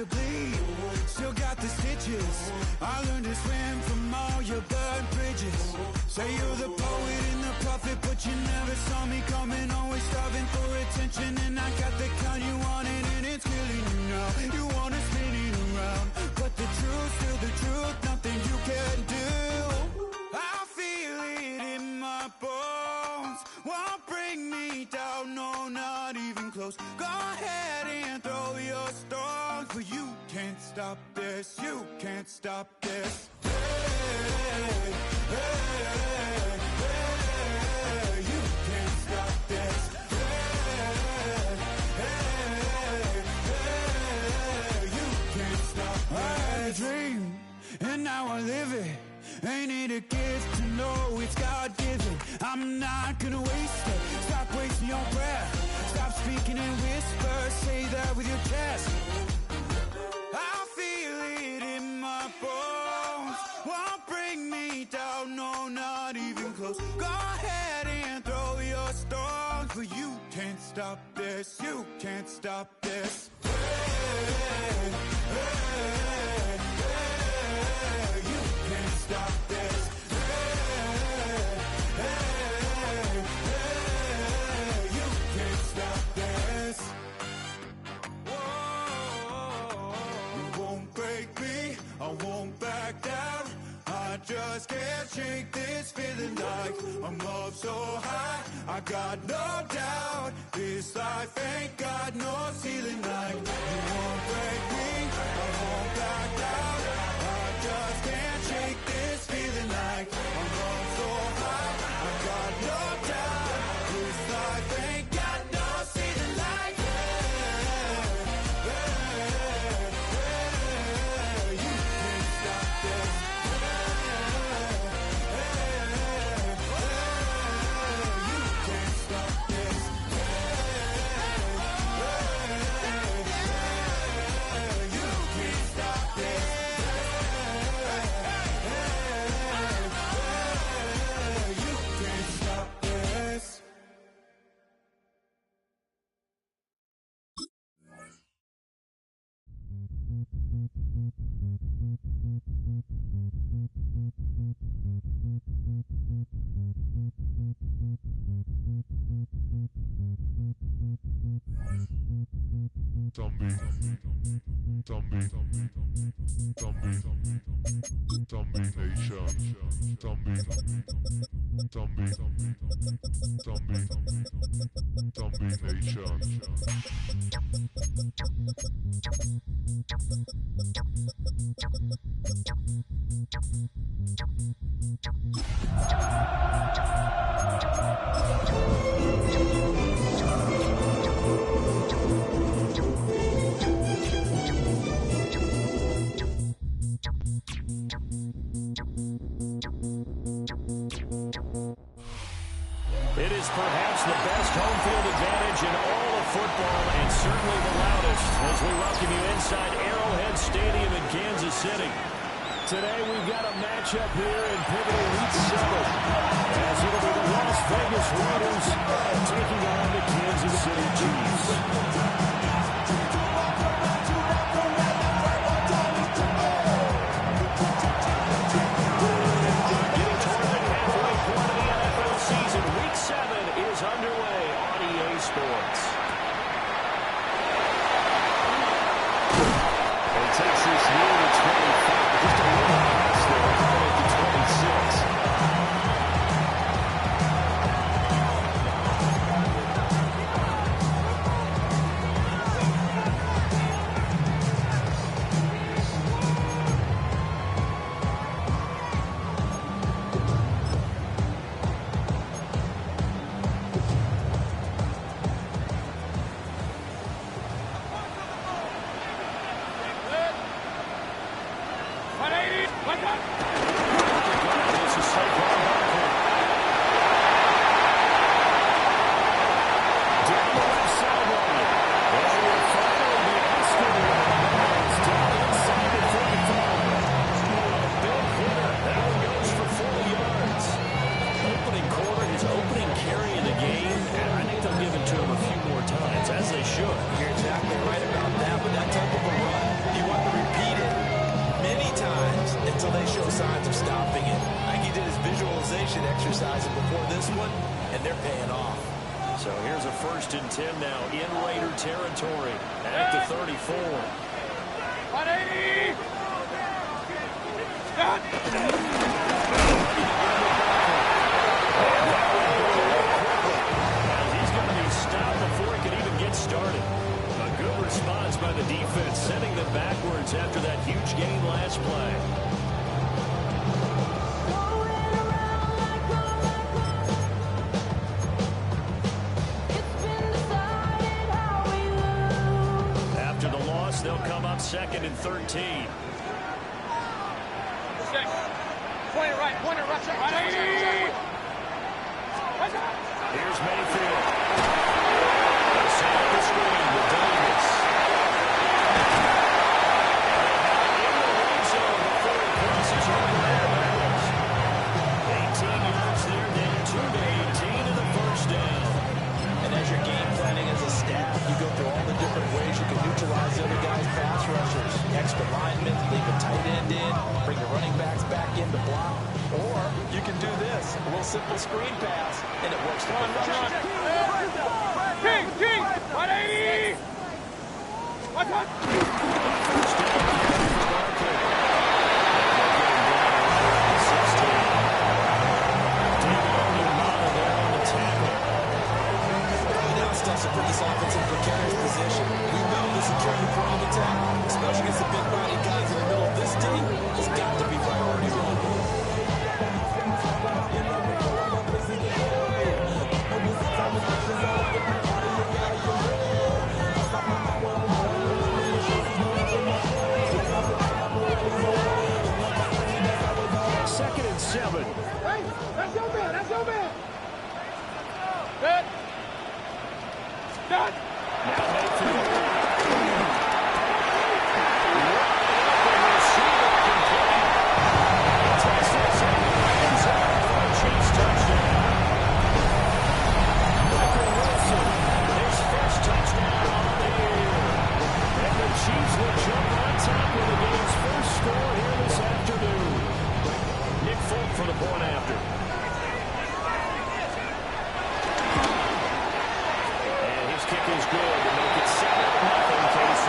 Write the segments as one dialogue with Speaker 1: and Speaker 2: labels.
Speaker 1: to bleed, still got the stitches. I learned to swim from all your burnt bridges. Say you're the poet and the prophet, but you never saw me coming. Always starving for attention, and I got the kind you wanted, and it's killing you now. You wanna spin it around, but the truth's still the truth. Nothing you can do. I feel it in my bones. Won't bring me down, no, not even close. Go ahead and throw your stones, but you can't stop this. You can't stop this. Hey, hey, hey, you can't stop this. Hey, hey, hey, you can't stop this. I had a dream, and now I live it. Ain't it a gift to know it's God-given? I'm not gonna waste it. Stop wasting your breath. Stop speaking in whispers. Say that with your chest. I feel it in my bones. Won't bring me down, no, not even close. Go ahead and throw your stones, but you can't stop this. You can't stop this. Hey, hey, hey, you can't stop this. Hey, hey, hey, you can't stop this. Whoa, you won't break me, I won't back down. I just can't shake this feeling like I'm up so high. I got no doubt this life ain't got no ceiling. Like you won't break me, I won't back down. I just can't shake this feeling like I'm up so high. I got no doubt this life ain't got no ceiling. Like you can't stop this.
Speaker 2: It is perhaps the best home field advantage in all of football, and certainly the loudest, as we welcome you inside Arrowhead Stadium in Kansas City. Today we've got a matchup here in pivotal Week 7, as it'll be the Las Vegas Raiders taking on the Kansas City Chiefs. Underway on EA Sports.
Speaker 3: And takes this near the 25, just a little pass there, coming at the 26.
Speaker 2: they should.
Speaker 4: You're exactly right about that, but that type of a run, you want to repeat it many times until they show signs of stopping it. Like he did his visualization exercises before this one, and they're paying off.
Speaker 2: So here's a 1st and 10 now in Raider territory at the 34.
Speaker 5: 180! Stop!
Speaker 2: He's going to be stopped before he can even get started. A good response by the defense, sending them backwards after that huge gain last play. They'll come up 2nd and 13.
Speaker 5: 6. Point it right, check. 180!
Speaker 2: Here's Mayfield. Set up the screen with Davis. In the red zone before he crosses over Adams. 18 yards there, down 2 to 18 in the 1st down.
Speaker 4: And as you're game planning as a staff, you go through all the different ways you can neutralize the other guy's pass rushers. Extra linemen, leave a tight end in, bring the running backs back in to block. Or you can do this, a little simple screen pass, and it works.
Speaker 5: Run. King! 180! Watch out!
Speaker 2: First down carry for Barkley. David Onyemata there on the tackle.
Speaker 4: Now it's tough to put this offense in precarious position. We know the security prong attack, especially against the big body guys in the middle of this team, has got to be priority one.
Speaker 2: Second and 7.
Speaker 5: Hey, that's your man! Good. Done.
Speaker 2: Now Mayfield. Chiefs touchdown. Michael Wilson, his first touchdown on the year. And the Chiefs will jump on top with the game's first score here this afternoon. Nick Folk for the point after. And his kick is good to make it 7-0 KC.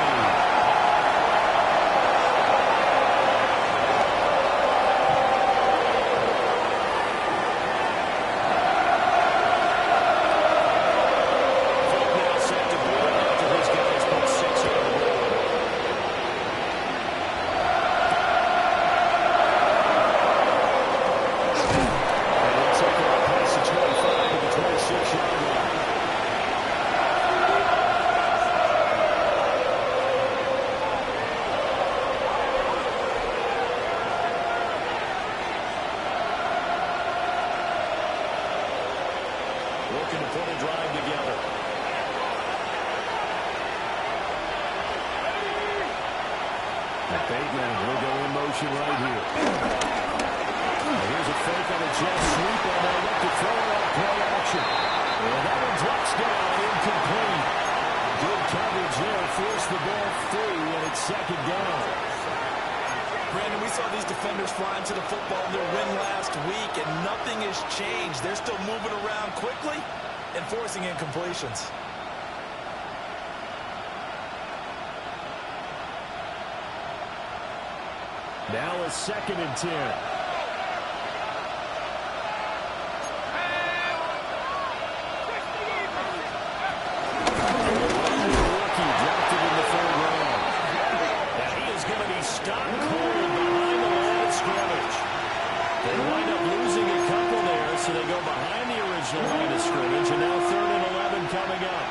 Speaker 2: Looking to put a drive together. Bateman will go in motion right here. Here's a fake on a jet sweep, and they look to throw it out play action. And that one drops down, incomplete. Good coverage there, forced the ball free, and it's 2nd down.
Speaker 4: Brandon, we saw these defenders flying to the football in their win last week, and nothing has changed. They're still moving around quickly and forcing incompletions.
Speaker 2: Now a 2nd and 10. Rookie drafted in the 3rd round. Now he is going to be stopped cold behind the line of scrimmage. They wind up losing a couple there, so they go behind the original line of scrimmage, and now 3rd and 11 coming up.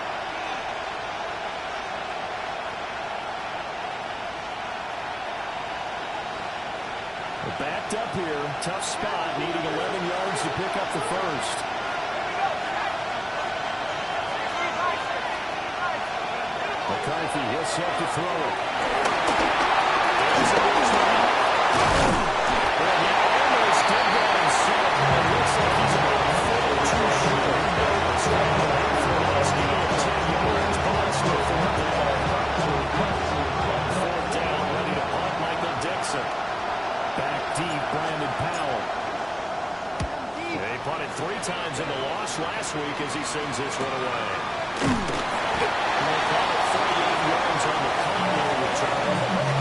Speaker 2: Backed up here, tough spot, needing 11 yards to pick up the first. McCarthy, he'll set to throw it. Well, he almost did that himself, but it looks like he's about 4 too short. It's going to be for a loss gain of 10 yards. Boston sings this one away. They call it 38 yards on the Congo return.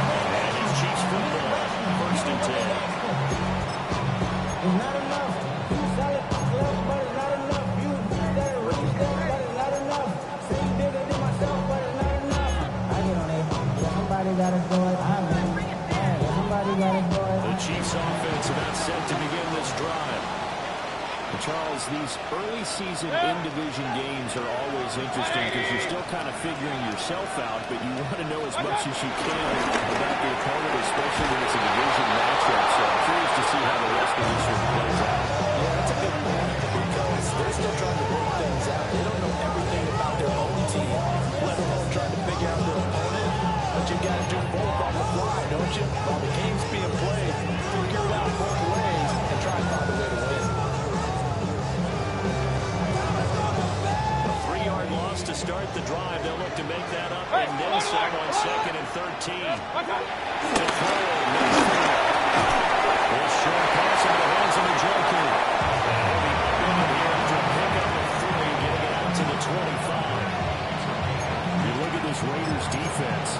Speaker 2: And it's Chiefs football, 1st and 10.
Speaker 6: It's not enough. You sell it, but it's not enough. You said it, really said, but it's not enough. Say you bigger than myself, but it's not enough. I get on it. Yeah, somebody gotta do it. I win. Yeah, somebody gotta do it.
Speaker 2: The Chiefs offense about set to begin this drive. And Charles, these early season in-division games are always interesting because you're still kind of figuring yourself out, but you want to know as much as you can about the opponent, especially when it's a division matchup. So I'm curious to see how the rest of this one plays out.
Speaker 4: Yeah, that's a good point because they're still trying to work things out. They don't know everything about their own team, let alone trying to figure out their opponent. But you got to do both on the fly, don't you? While the game's being played, figure it out both ways and try and find a way to win.
Speaker 2: Loss to start the drive. They'll look to make that up and then some on 2nd and 13. To throw, this short pass into the hands of the Joker. And he'll be up here after a pickup of 3, getting it out to the 25. You look at this Raiders defense,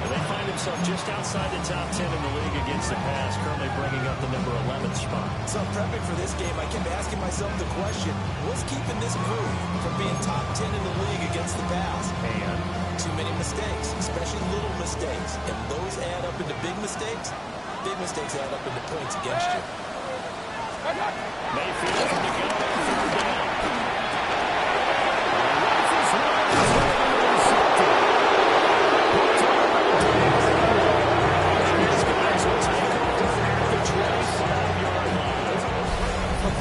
Speaker 2: and they find themselves just outside the top 10 in the league against the pass, currently bringing up the number 11 spot.
Speaker 4: So prepping for this game, I kept asking myself the question, what's keeping this group from being top 10 in the league against the pass?
Speaker 2: And
Speaker 4: too many mistakes, especially little mistakes. And those add up into big mistakes. Big mistakes add up into points against you.
Speaker 2: Mayfield from the gun, 3rd down.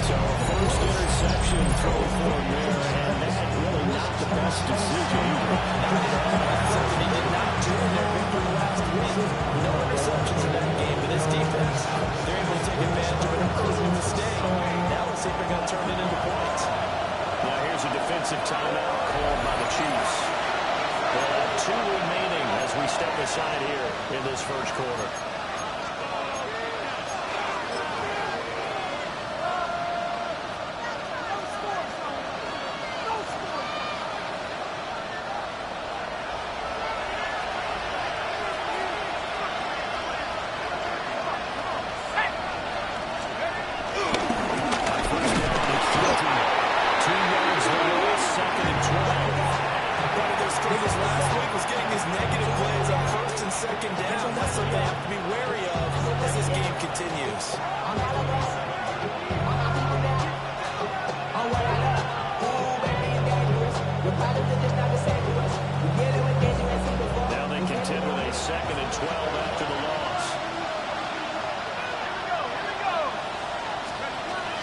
Speaker 2: So first interception throw for him there, and that really not the best decision either.
Speaker 4: Something he did not do in their victory last week. No interceptions in that game, but this defense, they're able to take advantage of an early mistake. Now let's see if they're going to turn it into points.
Speaker 2: Now here's a defensive timeout called by the Chiefs. They'll have 2 remaining as we step aside here in this first quarter.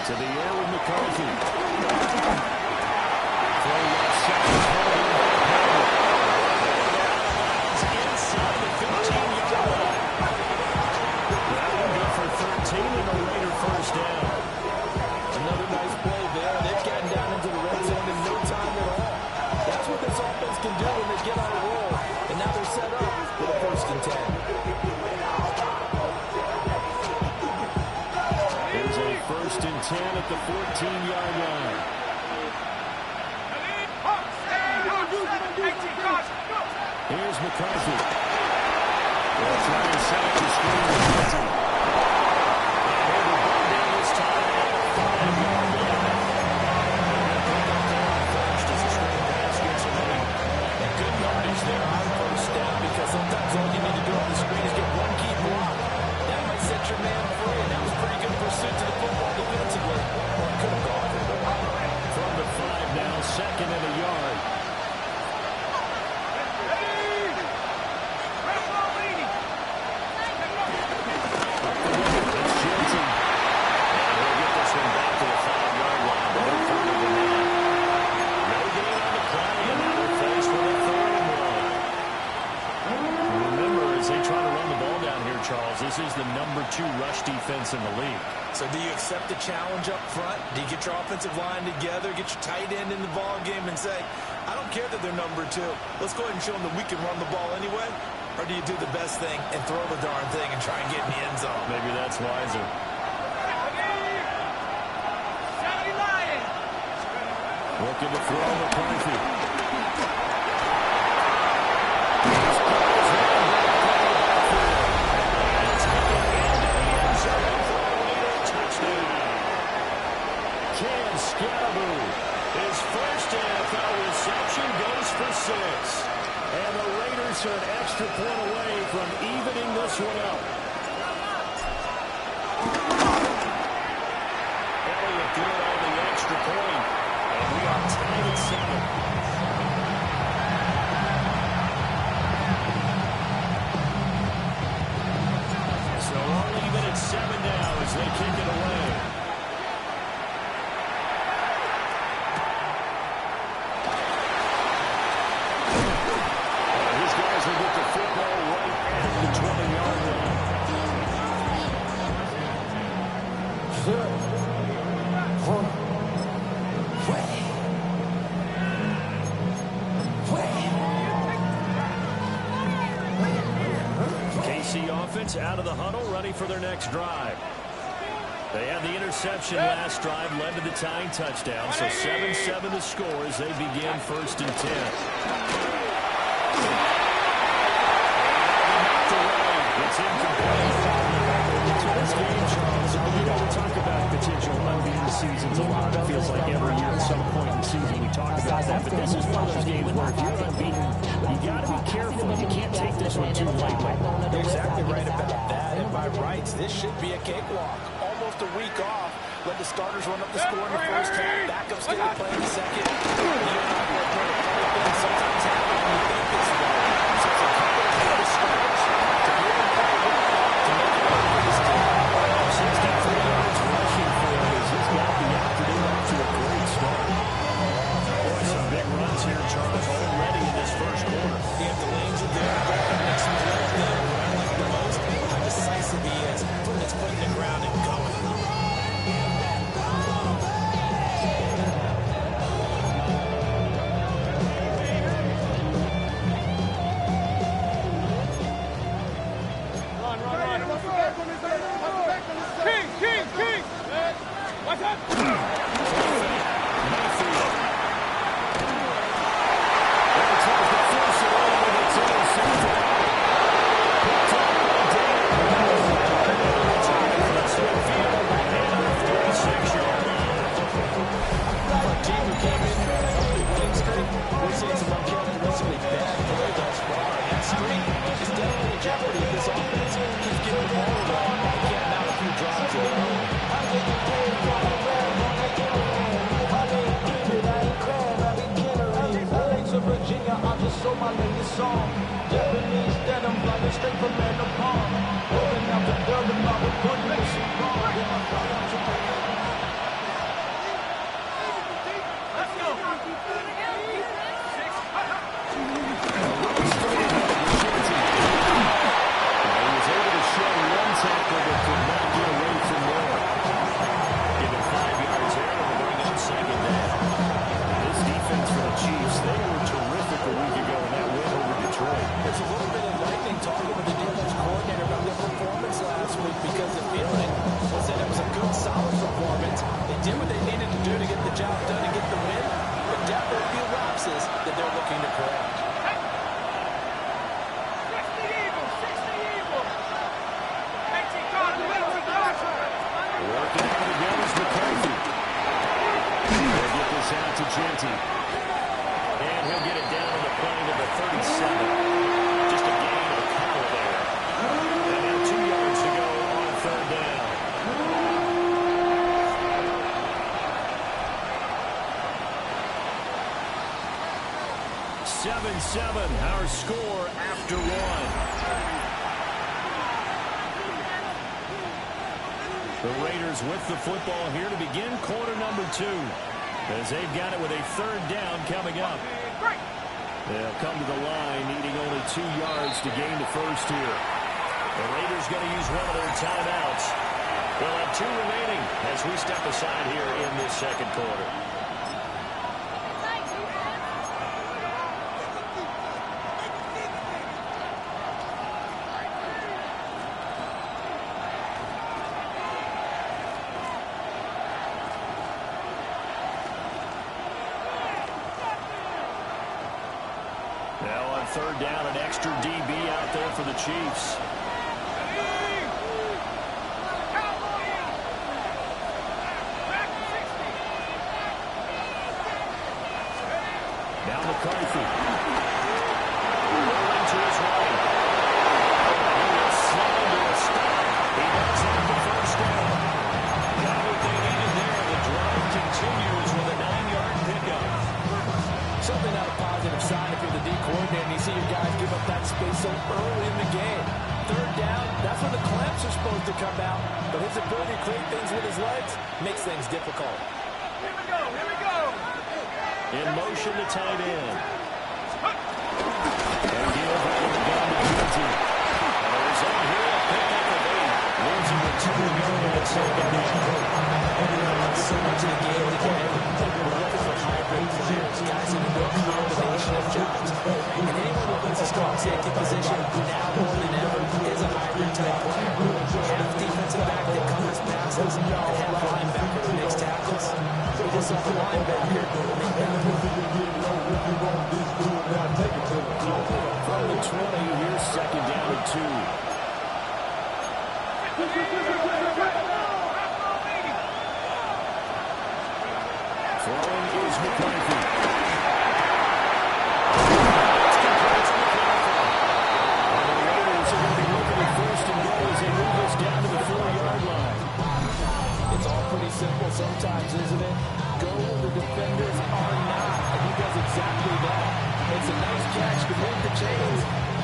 Speaker 2: To the air with McCarthy. Inside the 15-yard line. That will go for 13 and a Raider first down.
Speaker 4: Another nice play there. They've gotten down into the red zone in no time at all. That's what this offense can do when they get on a roll. And now they're set up for the 1st and 10.
Speaker 2: Here's a 1st and 10 at the 14-yard line. Here's McCarthy. They'll try and set up the screen with Clinton. And he'll be brought down this time at the 5-yard line. First as the screen pass gets away.
Speaker 4: And good yardage there on 1st down because sometimes all you need to do on the screen is get one key block. That might set your man free, and that was pretty good pursuit to the football defensively. Or it could have gone.
Speaker 2: From the 5 now, 2nd and a yard. This is the number 2 rush defense in the league.
Speaker 4: So do you accept the challenge up front? Do you get your offensive line together, get your tight end in the ball game and say, I don't care that they're number 2. Let's go ahead and show them that we can run the ball anyway? Or do you do the best thing and throw the darn thing and try and get in the end zone?
Speaker 2: Maybe that's wiser. Looking to throw McCarthy. His first NFL reception goes for 6. And the Raiders are an extra point away from evening this one up. Elliott threw it on the extra point. And we are tied at 7. So we're even at 7 now as they kick it away. Offense out of the huddle, ready for their next drive. They had the interception last drive, led to the tying touchdown. So 7-7 the score as they begin 1st and 10. It's incomplete.
Speaker 3: To this game, Charles, we talk about potential unbeaten seasons a lot. It feels like every year at some point in the season we talk about that. But this is one of those games where if you're unbeaten, you got to be careful. You can't take this one too lightly.
Speaker 4: You're exactly right about that. And by rights, this should be a cakewalk. Almost a week off. Let the starters run up the score in the first half. Backups get to play in the second. Sometimes happen when you think this way. So it's a couple of the starters to be able to play well to make it work for this team.
Speaker 2: 63 yards rushing for him as he's got the afternoon off to a great start. Boy, some big runs here, Charles, already in this first quarter.
Speaker 4: You have the lanes of there. Makes him play there. What I like the most, how decisive he is. Putting his foot in the ground and going.
Speaker 5: King! Watch out!
Speaker 6: Virginia, I just sold my latest song. Japanese denim, flying straight from Manapon. Rolling out the dirt and my recording was so wrong.
Speaker 5: Let's go!
Speaker 2: He was able to shed one tackle but could not get away from more. Give him 5 yards there and bring up 2nd down. This defense for the Chiefs, they were terrific a week ago in that win over Detroit.
Speaker 4: There's a little bit of lightning talking with the defense coordinator about their performance last week because the feeling was that it was a good, solid performance. They did what they needed to do to get the job done and get the win, but down there are a few lapses that they're looking to correct.
Speaker 2: Working out again is McCarthy. They'll get this out to Genty. And he'll get it down to the plane to the 37. Just a gain of a couple there. And now 2 yards to go on 3rd down. Seven, our score after 1. The Raiders with the football here to begin quarter number 2. As they've got it with a 3rd down coming up. They'll come to the line needing only 2 yards to gain the first here. The Raiders going to use one of their timeouts. They'll have 2 remaining as we step aside here in this 2nd quarter. Well, on third down, an extra DB out there for the Chiefs. Now McCarthy. Rolling to his right. He will slide to a stop. He does have the first down. Got what they needed there. The drive continues with a 9-yard pickup.
Speaker 4: Certainly not a positive sign if you're the D coordinator and you see your guys give up that space so early in the game. Third down, that's when the clamps are supposed to come out. But his ability to create things with his legs makes things difficult.
Speaker 5: Here we go, here we go.
Speaker 2: In motion to tight end. And he'll hold it down to Guilty. There's on here a pickup of 8. Losing the 2-yard second down.
Speaker 4: So much of the game today, we're looking for hybrid players, guys who can do a combination of jobs. And anyone who plays a strong safety position now more than ever is a hybrid type player. Half defensive back that covers passes and half linebacker that makes tackles. We just saw the linebacker make that move.
Speaker 2: From the 20, here's second down and 2. Throwing is McCarthy. It's complete to McCarthy. And the Raiders are going to be looking at first and goal as they move us down to the 4-yard line.
Speaker 4: It's all pretty simple sometimes, isn't it? Go where the defenders are not, and he does exactly that. It's a nice catch to move the chains.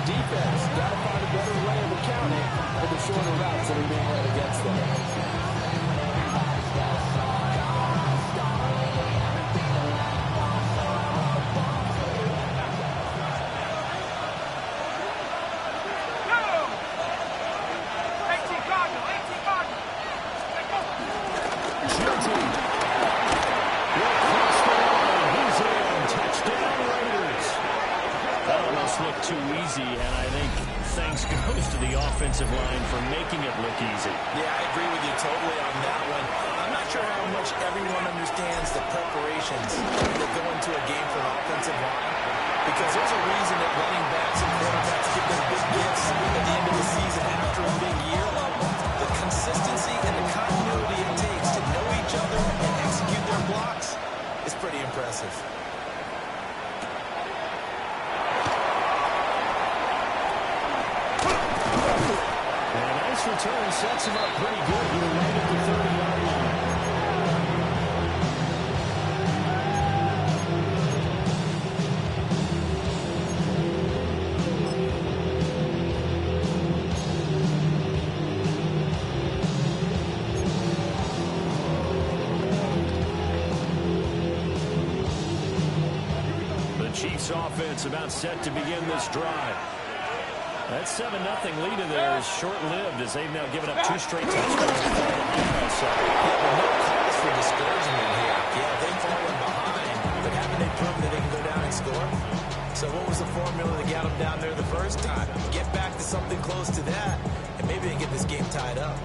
Speaker 4: Defense got to find a better way of accounting for the shorter routes that are being led against them.
Speaker 2: Look too easy, and I think thanks goes to the offensive line for making it look easy.
Speaker 4: Yeah, I agree with you totally on that one. I'm not sure how much everyone understands the preparations that go into a game for an offensive line, because there's a reason that running backs and quarterbacks get those big gifts at the end of the season after a big year. The consistency and the continuity it takes to know each other and execute their blocks is pretty impressive.
Speaker 2: Return sets him up pretty good here right at the 30-yard line. The Chiefs offense about set to begin this drive. That 7-0 lead of theirs is short-lived as they've now given up 2 straight touchdowns.
Speaker 4: Yeah, but no cause for discouragement here. Yeah, they've fallen behind, but haven't they proven that they can go down and score? So what was the formula that got them down there the first time? Get back to something close to that, and maybe they get this game tied up.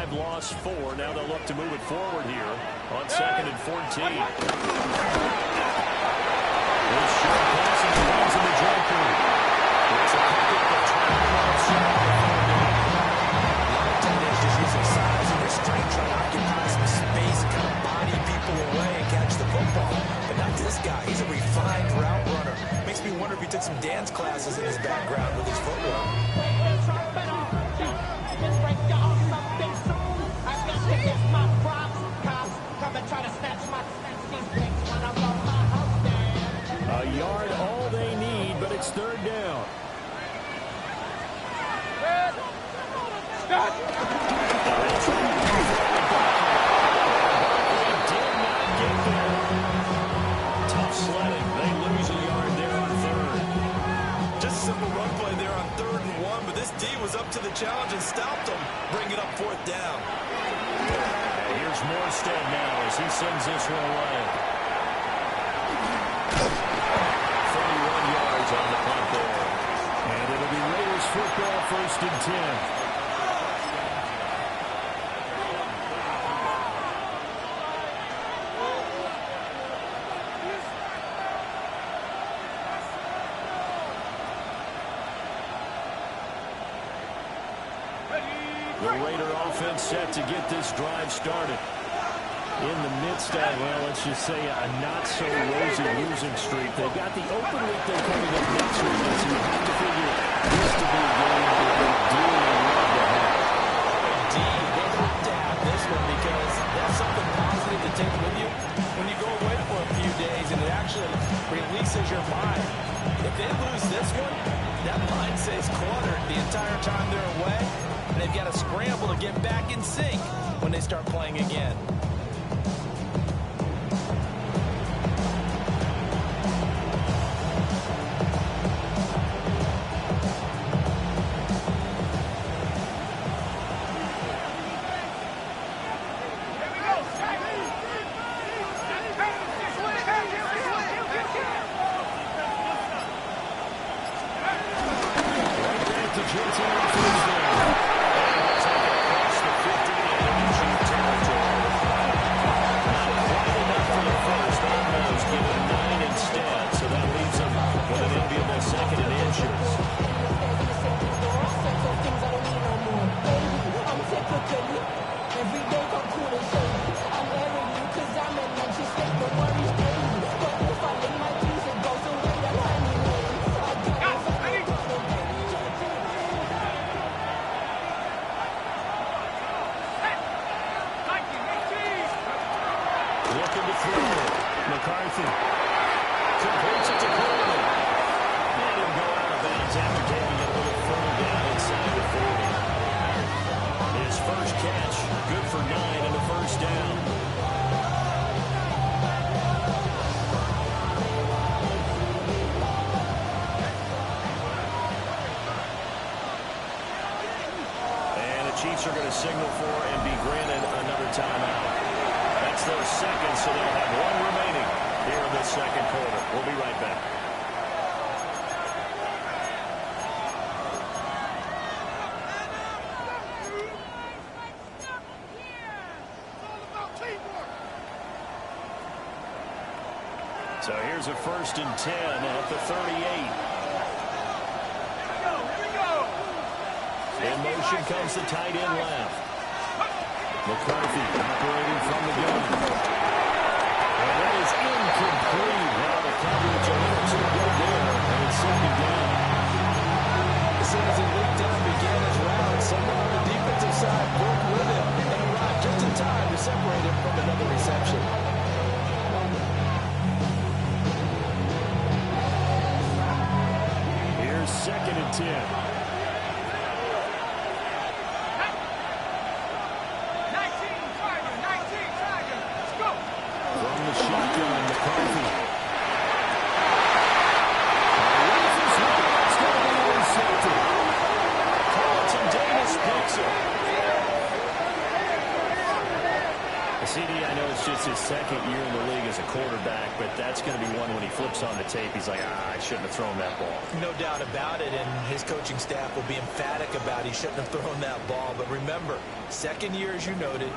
Speaker 2: Lost 4. Now they'll look to move it forward here on 2nd and 14. This short passing runs in the jumper. It's a pocket that travels.
Speaker 4: A lot of tight ends just using size and their strength trying to occupy some space, kind of body people away and catch the football. But not this guy. He's a refined route runner. Makes me wonder if he took some dance classes in his background with his footwork.
Speaker 2: A yard all they need, but it's 3rd down.
Speaker 5: Stop!
Speaker 2: Did not get there. Tough sledding. They lose a yard there on 3rd.
Speaker 4: Just a simple run play there on 3rd and 1, but this D was up to the challenge and stopped them. Bring it up 4th down.
Speaker 2: And here's Morstead now as he sends this one away. first and 10. The Raider offense set to get this drive started. In the midst of, well, let's just say a not-so-rosy losing streak. They've got the open week they're coming up next week, so you have to figure this to be a game that they dearly love to have.
Speaker 4: Indeed, they have to have this one because that's something positive to take with you when you go away for a few days, and it actually releases your mind. If they lose this one, that mind stays cluttered the entire time they're away, and they've got to scramble to get back in sync when they start playing again.
Speaker 2: Chiefs are going to signal for and be granted another timeout. That's their second, so they'll have one remaining here in this second quarter. We'll be right back. So here's a 1st and 10 at the 38. In motion comes the tight end left. McCarthy operating from the gun. And that is incomplete. Now the coverage a little too good there. And it's 2nd down.
Speaker 4: As soon as he looked down, began his route. Someone on the defensive side broke with him and arrived just in time to separate him from another reception.
Speaker 2: Here's 2nd and 10. His second year in the league as a quarterback, but that's going to be one when he flips on the tape. He's like, I shouldn't have thrown that ball.
Speaker 4: No doubt about it, and his coaching staff will be emphatic about he shouldn't have thrown that ball. But remember, second year, as you noted,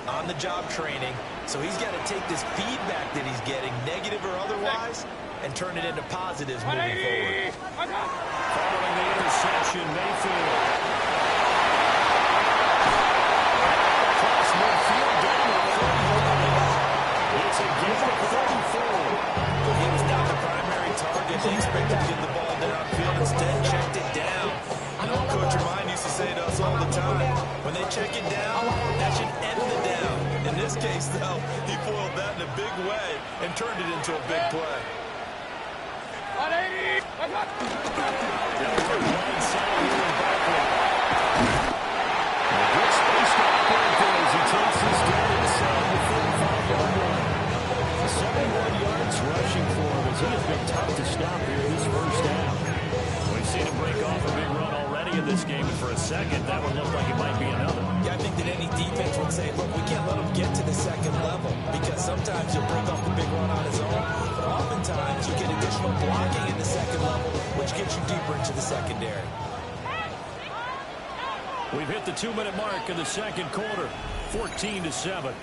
Speaker 4: on-the-job training, so he's got to take this feedback that he's getting, negative or otherwise, and turn it into positives moving forward.
Speaker 2: Following the interception, Mayfield. Across midfield, down the it's a gift of 34.
Speaker 4: But he was not the primary target. They expected to get the ball downfield. Instead, checked it down. And old Coach Ryan used to say to us all the time, when they check it down, that should end the down. In this case, though, he foiled that in a big way and turned it into a big play.
Speaker 5: 180! I got
Speaker 2: Wide side here in Barkley. Good space to operate there as he takes this down inside the 35-yard line. 71 yards rushing for him as he has been tough to stop here this first down. We've seen him break off a big run already in this game, and for a second, that one looked like it might be another.
Speaker 4: Yeah, I think that any defense would say, look, we can't let him get to the second level because sometimes he'll break off the big run on his own, but oftentimes you get additional blocking in the second level, which gets you deeper into the secondary.
Speaker 2: We've hit the 2-minute mark in the second quarter, 14-7.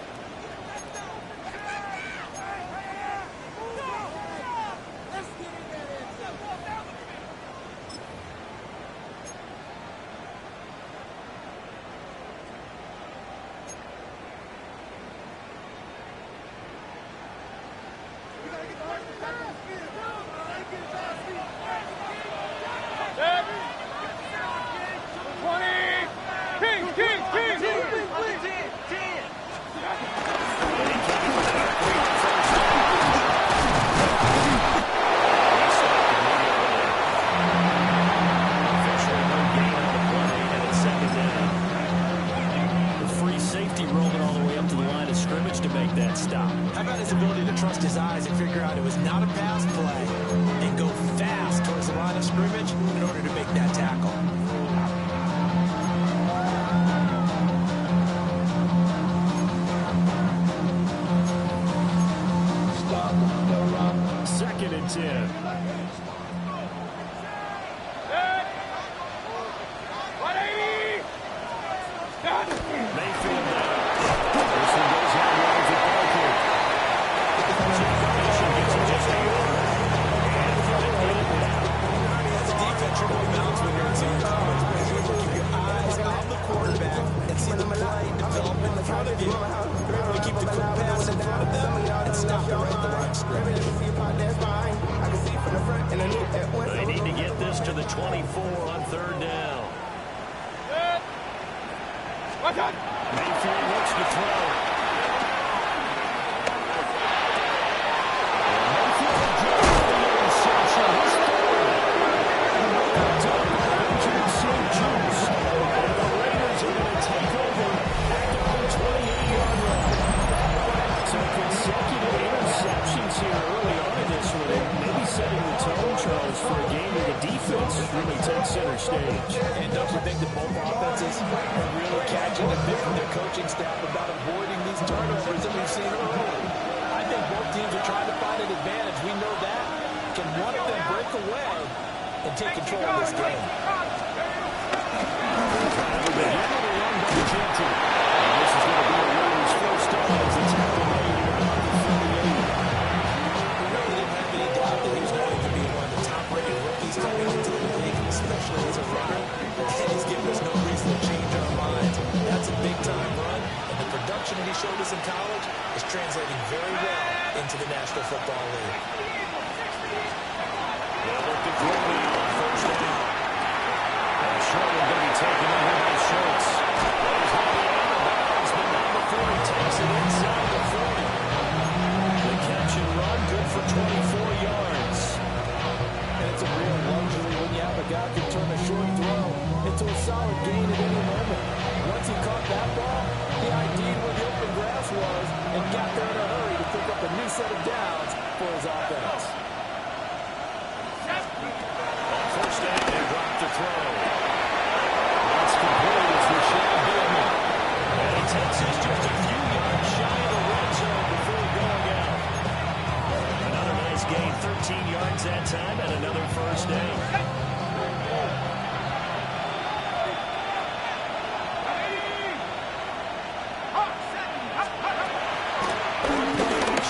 Speaker 2: They need to get this to the 24 on third down. Mayfield looks to throw. Really takes center stage.
Speaker 4: And don't you think that both offenses are really catching a bit from their coaching staff about avoiding these turnovers that we've seen early? I think both teams are trying to find an advantage. We know that. Can one of them break away and take control of this game?
Speaker 2: This is going to be a Raiders first down as the tackle made at about the 38.
Speaker 4: We really didn't have any doubt that he was going to be one of the top-rated rookies coming into the league, especially as a runner. And he's given us no reason to change our minds. That's a big-time run, and the production that he showed us in college is translating very well into the National Football League.
Speaker 2: They'll look to throw it on first down. And Sherman going to be taken over by Schultz. He's holding on the bounds, but now before he takes it inside the 40. The catch and run, good for 24 yards.
Speaker 4: And it's a real luxury when you have a guy who can turn a short throw into a solid gain at any moment. Once he caught that ball, he ID'd where the open grass was and got there in a hurry to pick up a new set of downs for his offense.
Speaker 2: On first down, they drop the throw. That's complete. It's Rashad Bateman. And he takes us just a few yards shy of the red zone before going out. Another nice gain, 13 yards that time, and another first down.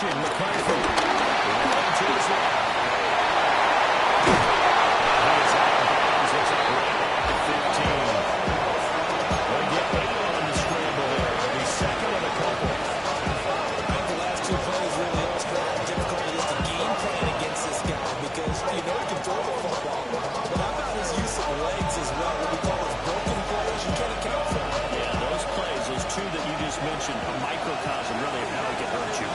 Speaker 2: McCarthy. Right to his left. He's out of bounds. It's up right at the 15. They'll get 8 on the scramble there. The second of a couple.
Speaker 4: I think the last two plays really illustrate how difficult it is to game plan against this guy because you know he can throw the football. But how about his use of legs as well? What we call those broken plays. You can't account for them.
Speaker 2: Yeah, those plays, those two that you just mentioned, a microcosm really of how it can hurt you.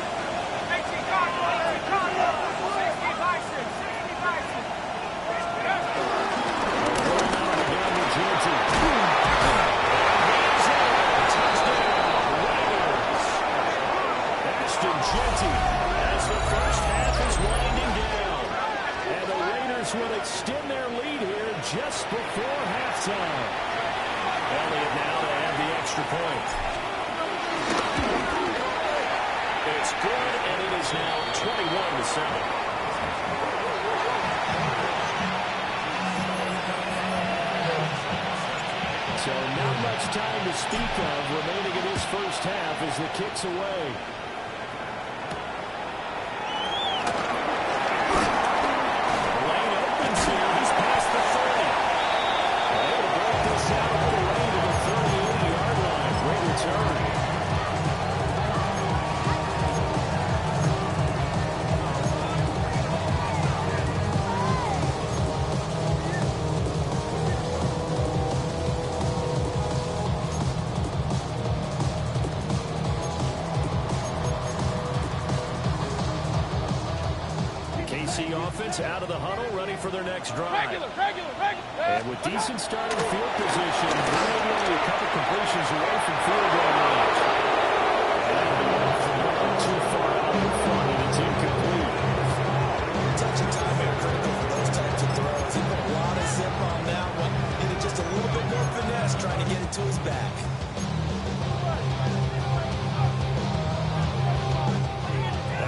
Speaker 2: As the first half is winding down. And the Raiders will extend their lead here just before halftime. Elliott now to add the extra point. It's good, and it is now 21-7. So not much
Speaker 3: time to speak of remaining in this first half as the kick's away. The lane opens here. He's past the 30. Able to break this out of the lane to the 30-yard line. Great return. Offense out of the huddle, ready for their next drive.
Speaker 5: Regular.
Speaker 3: And with decent starting field position, they're only a couple completions away from field goal range. And too far out in front, and it's incomplete.
Speaker 4: Touch and time are critical for those types of throws. He put a lot of zip on that one. Needed just a little bit more finesse trying to get it to his back.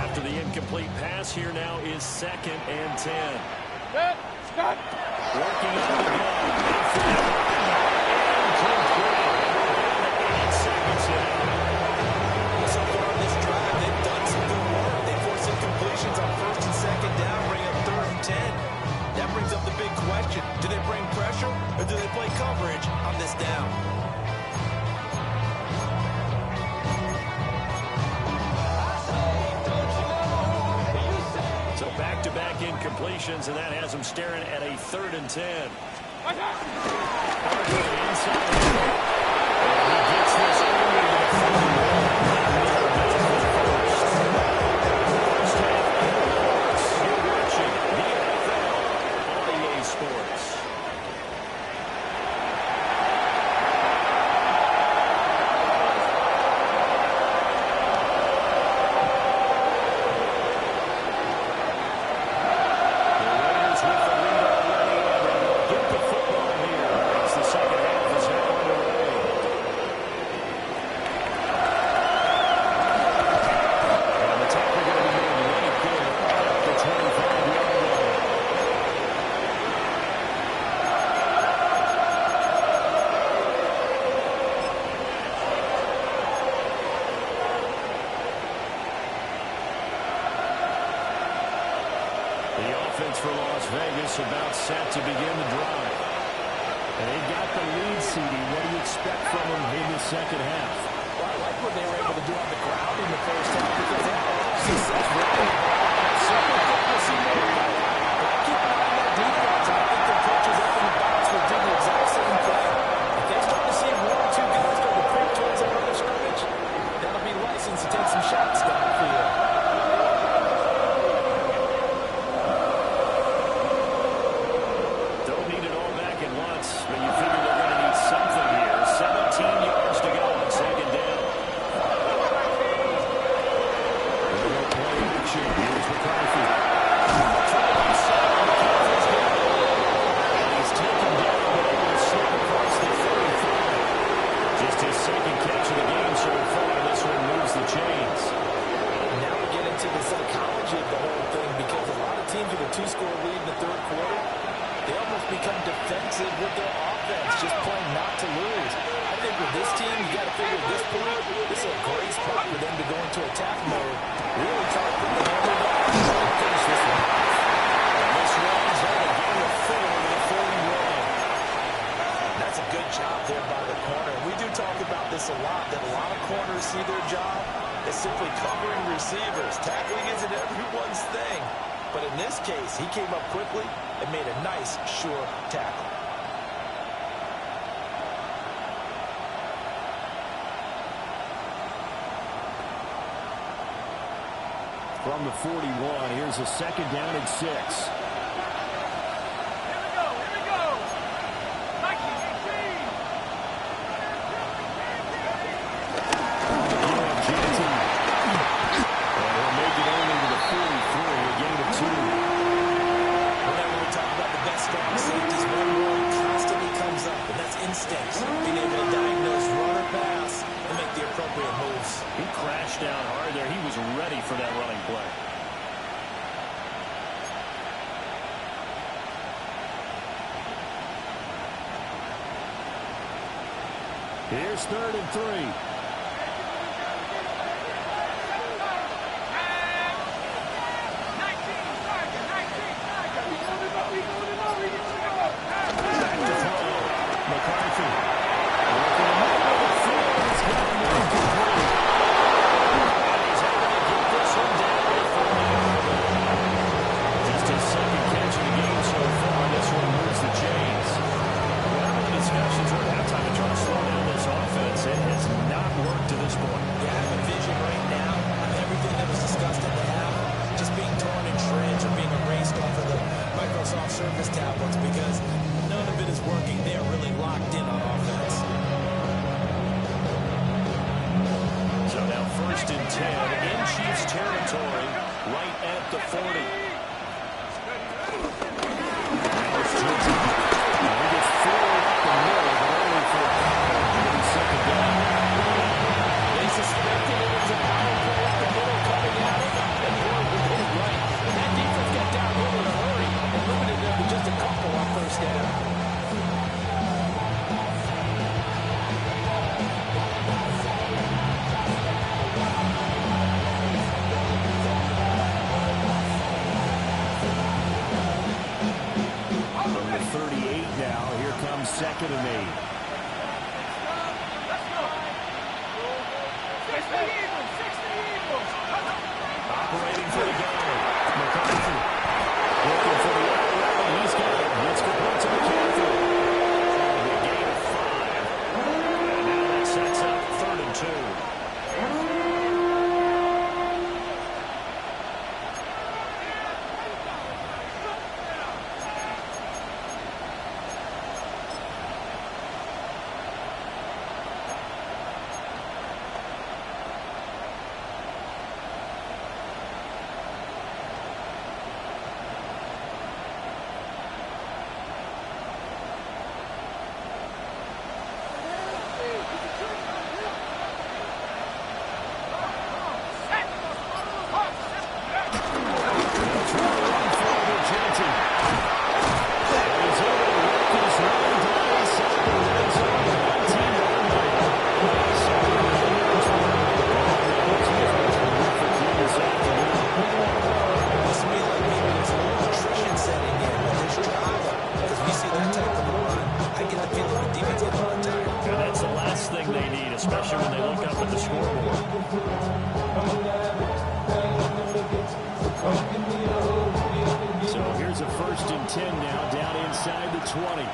Speaker 3: After the incomplete pass, here now is 2nd and 10.
Speaker 5: Stop.
Speaker 3: Working on the gun. Incomplete. 8 seconds in.
Speaker 4: So far on this drive, they've done some good work. They force incompletions on 1st and 2nd down, bring up 3rd and 10. That brings up the big question. Do they bring pressure or do they play coverage on this down?
Speaker 3: Back-to-back incompletions, and that has them staring at a 3rd and 10. Inside. He gets this early to the 41. First half fireworks. You're watching the NFL on EA Sports. For Las Vegas about set to begin the drive. And they've got the lead, CD. What do you expect from them in the second half?
Speaker 4: Well, I like what they were able to do on the ground in the first half because they had a lot of success running. Certainly think we'll see more of that. But I keep an eye on that defense, and I think their coaches up in the box will do the exact same thing. If they start to see 1 or 2 guys go to creep towards the line of scrimmage, that'll be license to take some shots downfield. He came up quickly and made a nice, sure tackle.
Speaker 3: From the 41, here's a 2nd down and 6.
Speaker 5: Here we go. Nike 18.
Speaker 3: And he'll make it only to the 43, a gain of 2.
Speaker 4: Whenever we talk about the best strong safeties, one word constantly comes up, and that's instincts. Being able to diagnose run or pass and make the appropriate moves.
Speaker 3: He crashed down hard there. He was ready for that running play.
Speaker 2: Here's 3rd and 3.
Speaker 4: Surface tablets because none of it is working. They are really locked in on offense.
Speaker 2: So now 1st and 10 in Chiefs territory, right at the 40. He gets 4 up the middle, but only for 2nd down.
Speaker 4: They suspected it was a power play up the middle coming at him, and boy, we did it right. That defense got down here in a hurry and limited them to just a couple on 1st down.
Speaker 2: From the 38 now, here comes 2nd and 8. Operating for the goal. McCarthy looking for the out route. He's got it. Let's go to McCarthy. A gain of 5. And now that sets up 3rd and 2. Especially when they look up at the scoreboard. So here's a 1st and 10 now, down inside the 20.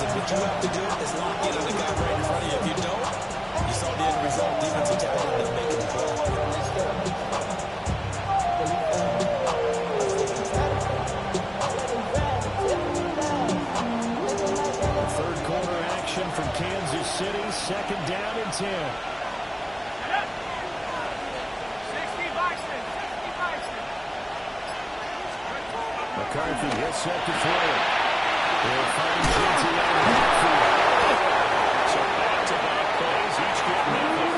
Speaker 4: What you have to do is lock in on the guy right in front of you. If you don't, you saw the end result. Defensive tackle ended up making the play.
Speaker 2: 3rd quarter action from Kansas City. 2nd down and 10. McCarthy is set to throw it. They'll find Jinty out of the backfield. So back-to-back plays, each get nothing.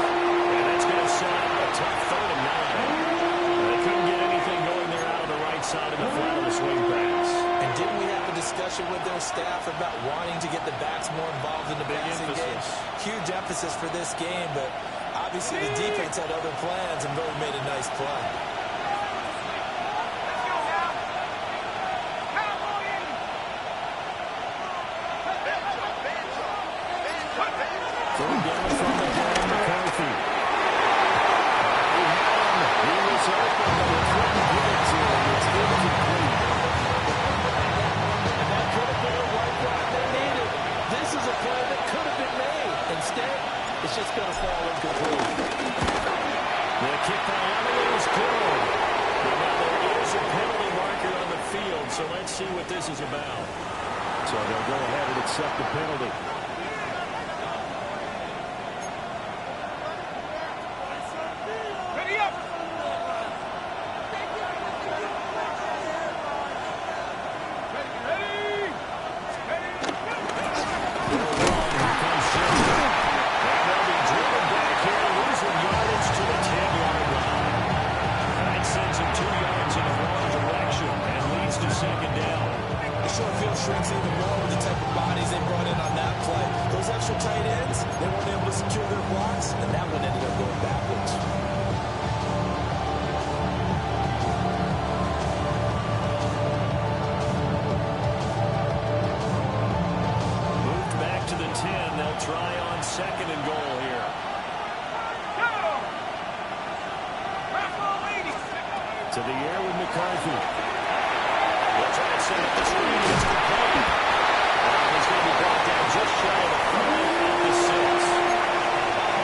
Speaker 2: And that's going to set up a tough 3rd and 9. They couldn't get anything going there out of the right side of the flat of the swing pass.
Speaker 4: And didn't we have a discussion with their staff about wanting to get the backs more involved in the passing game? Huge emphasis for this game, but obviously the defense had other plans and really made a nice play.
Speaker 2: Third down from the ground, McCarthy. He was open, but he couldn't get it to him. It's incomplete.
Speaker 4: And that could have been a white rock they needed. This is a play that could have been made. Instead, it's just going to fall incomplete.
Speaker 2: The kick by Emily is good. And now there is a penalty marker on the field, so let's see what this is about. So they'll go ahead and accept the penalty.
Speaker 4: your tight ends. They weren't able to secure their blocks, and that one ended up going backwards.
Speaker 2: Moved back to the 10. They'll try on second and goal here. To the air with McCarthy. They'll try and set up the screen. It's complete. He's going to be brought down just shy of the 5 at the 6.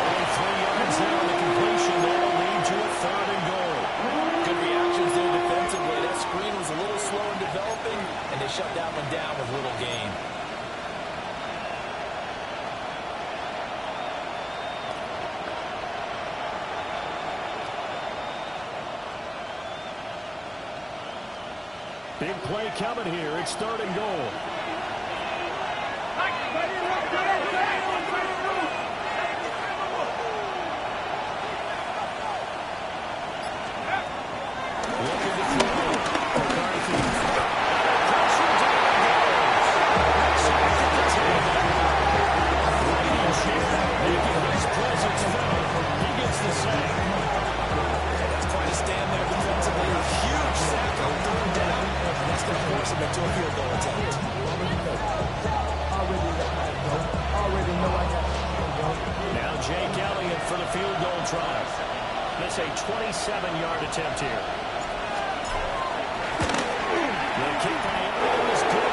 Speaker 2: Only 3 yards there on the completion. That'll lead to a third and goal.
Speaker 4: Good reactions there defensively. That screen was a little slow in developing, and they shut that one down with little gain.
Speaker 2: Big play coming here. It's third and goal. Looking to throw. McCarthy. Pressure down goes. Sack at the 10. Leading chair, making his presence felt. He gets the sack.
Speaker 4: That's quite a stand there defensively. A huge sack on third down. That's going to force him into a field goal attempt.
Speaker 2: Now Jake Elliott for the field goal try. That's a 27-yard attempt here. The kick by Elliott is good.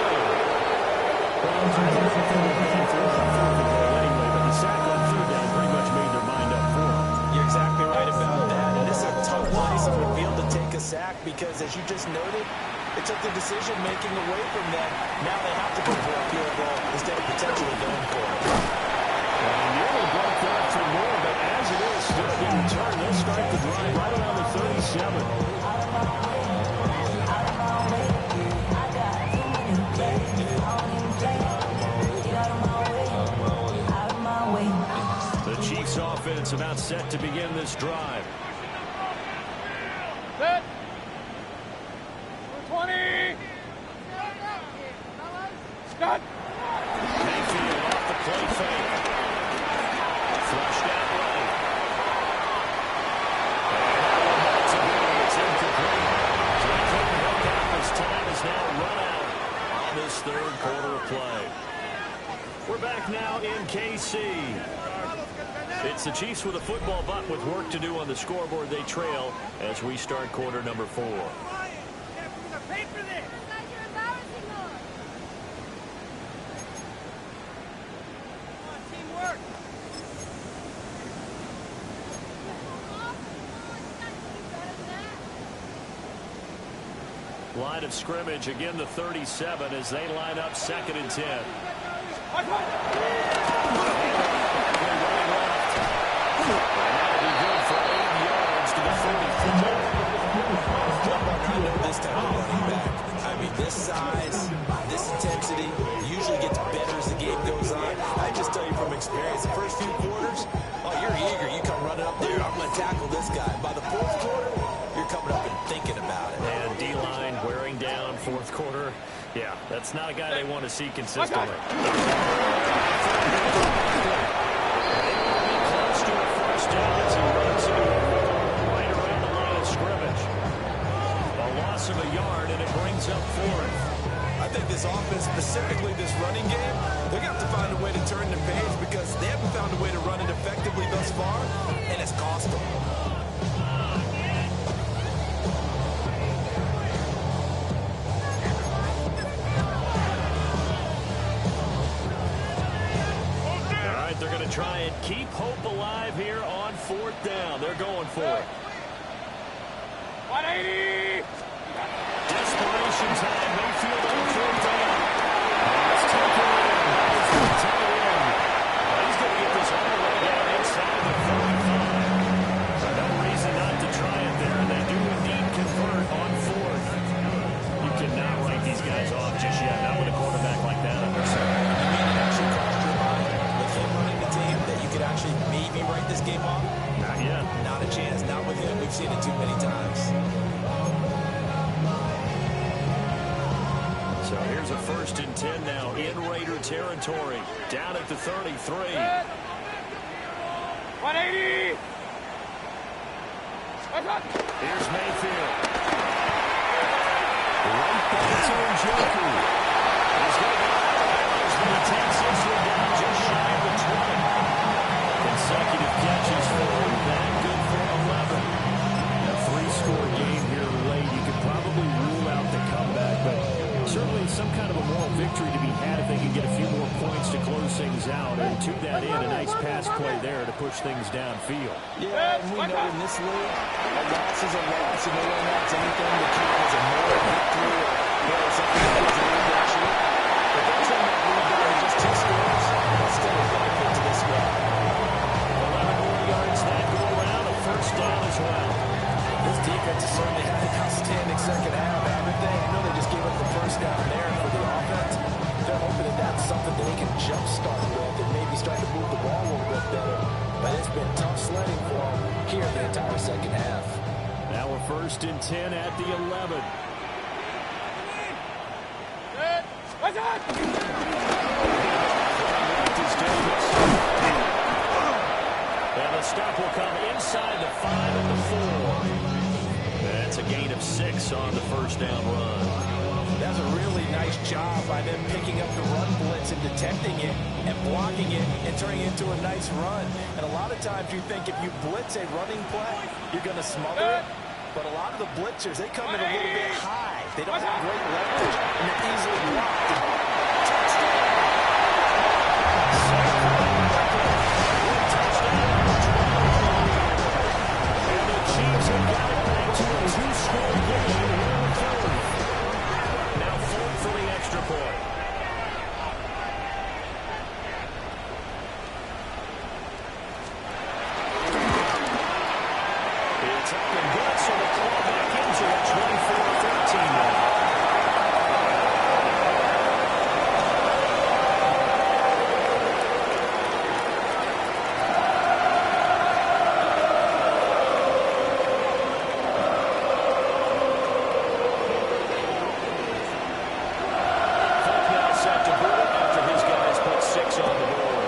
Speaker 2: Anyway, but the sack on third down pretty much made their mind up for him.
Speaker 4: You're exactly right about that. And this is a tough place on the field to take a sack because, as you just noted, they took the decision-making away from them. Now they have to go for a field goal instead of potentially going for it.
Speaker 2: And nearly broke that for more, but as it is, still a good return. They'll start the drive right around the 37. The Chiefs offense about set to begin this drive.
Speaker 5: Set. 20. Scott.
Speaker 2: Mayfield off the play fake. Flushed out right. And it's incomplete. So he couldn't hook up. His time is now run out on this third quarter of play. We're back now in KC. It's the Chiefs with a football, but with work to do on the scoreboard. They trail as we start quarter number 4. Line of scrimmage, again the 37 as they line up second and 10.
Speaker 4: This type of running back. I mean, this size, this intensity usually gets better as the game goes on. I just tell you from experience, the first few quarters, oh, you're eager. You come running up there, I'm going to tackle this guy. By the fourth quarter, you're coming up and thinking about it.
Speaker 2: And D-line wearing down fourth quarter. Yeah, that's not a guy they want to see consistently. They will be close to a first down as he runs it right around the line of scrimmage. A loss of a yard, and it brings up fourth.
Speaker 4: I think this offense, specifically this running game, they're going to have to find a way to turn the page because they haven't found a way to run it effectively thus far, and it's cost them.
Speaker 2: They're going to try and keep hope alive here on fourth down. They're going for it.
Speaker 5: 180.
Speaker 2: Desperation time. Mayfield on fourth down. It's taken in. It's the tight end. He's going to get this all the way down inside the 45. No reason not to try it there. They do indeed convert on fourth. You cannot write these guys off just yet. Not with a quarterback like that under center.
Speaker 4: You mean it actually crossed your mind with him running the team that you could actually maybe write this game off?
Speaker 2: Not yet.
Speaker 4: Not a chance. Not with him. We've seen it too many times.
Speaker 2: So So here's a 1st and 10 now in Raider territory. Down at the 33.
Speaker 5: 180.
Speaker 2: Here's Mayfield. Right back to Njoku. He's going to go out of bounds, but he takes this one down just shy of the 20. Consecutive catches for him. That good for 11. A 3-score game here late. You could probably rule out the comeback, but certainly some kind of a moral victory to be had if they can get a few more points to close things out. And to that end, a nice pass play there to push things downfield.
Speaker 4: Yeah, and we know in this league, a loss is a loss, and no one wants anything to count as a moral victory or something that gives a lead actually. But they turn that lead down to just 2 scores. That's still a benefit to this guy.
Speaker 2: 11 more yards that go around. A 1st down as well.
Speaker 4: This defense has certainly had an outstanding second half, haven't they? I know they just gave up the 1st down there for the offense. They're hoping that that's something they can jumpstart with and maybe start to move the ball a little bit better. But it's been tough sledding for them here the entire second half.
Speaker 2: Now a 1st and 10 at the 11. And the stop will come inside the 5 and the 4. That's a gain of 6 on the 1st down run.
Speaker 4: That's a really nice job by them picking up the run blitz and detecting it and blocking it and turning it into a nice run. And a lot of times you think if you blitz a running play, you're going to smother it. But a lot of the blitzers, they come in a little bit high. They don't have great leverage, and they're easily blocked.
Speaker 2: And the Chiefs have got it back to a 2-score game in the 4th. Now 4th for the extra point. It's up and good, so the claw back into it, 24-13 now. Set to boot it after his guys put 6 on the board.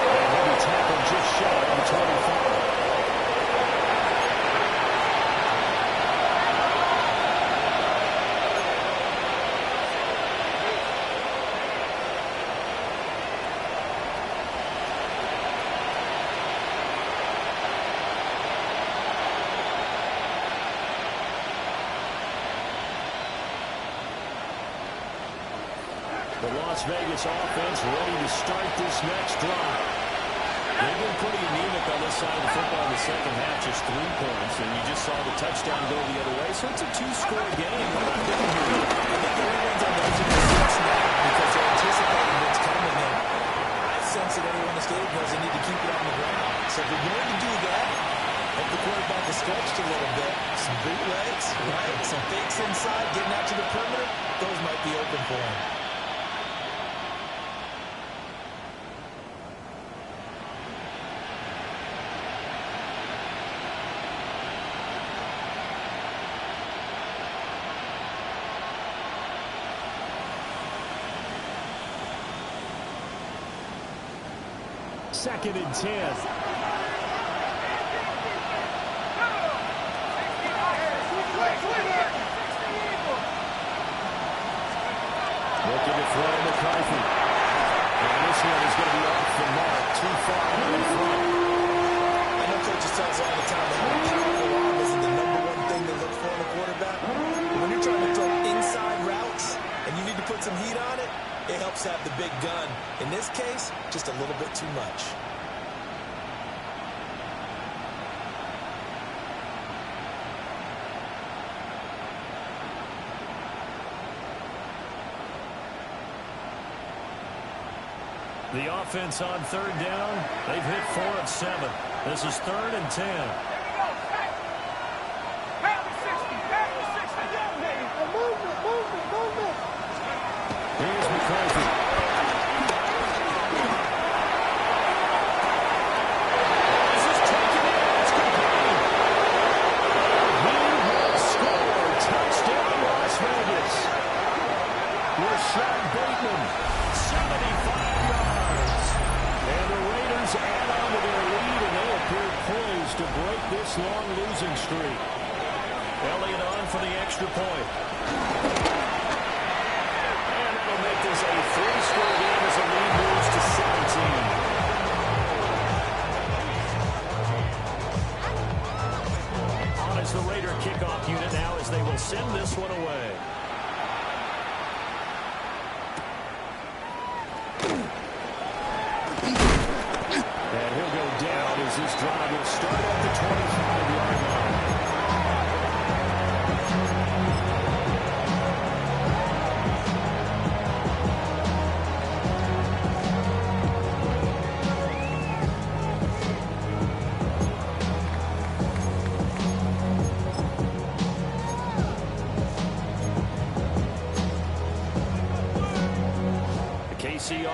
Speaker 2: And he'll be tackled just shy of the 25. The Las Vegas offense ready to start this next drive. They've been pretty anemic on this side of the football in the second half, just 3 points, and you just saw the touchdown go the other way. So it's a 2-score game.
Speaker 4: I think everyone's on the edge of their seats now because they're anticipating what's coming in. I sense that everyone in the stadium knows they need to keep it on the ground. So if you're going to do that, if the quarterback is stretched a little bit, some bootlegs, right? Some fakes inside, getting out to the perimeter, those might be open for him.
Speaker 2: Second and 10. Looking to throw McCarthy. And this one is going to be off the mark. Too far out in front.
Speaker 4: I know coaches tell us all the time that having a powerful arm isn't the #1 thing they look for in a quarterback. But when you're trying to throw inside routes and you need to put some heat on it, it helps have the big gun. In this case, just a little bit too much.
Speaker 2: The offense on 3rd down. They've hit 4 of 7. This is 3rd and 10. Here's McCarthy. This is taken on for the extra point. And that'll make this a 3-score game as the lead moves to 17. On is the Raider kickoff unit now as they will send this one away. And he'll go down as this drive will start at the 25-yard line.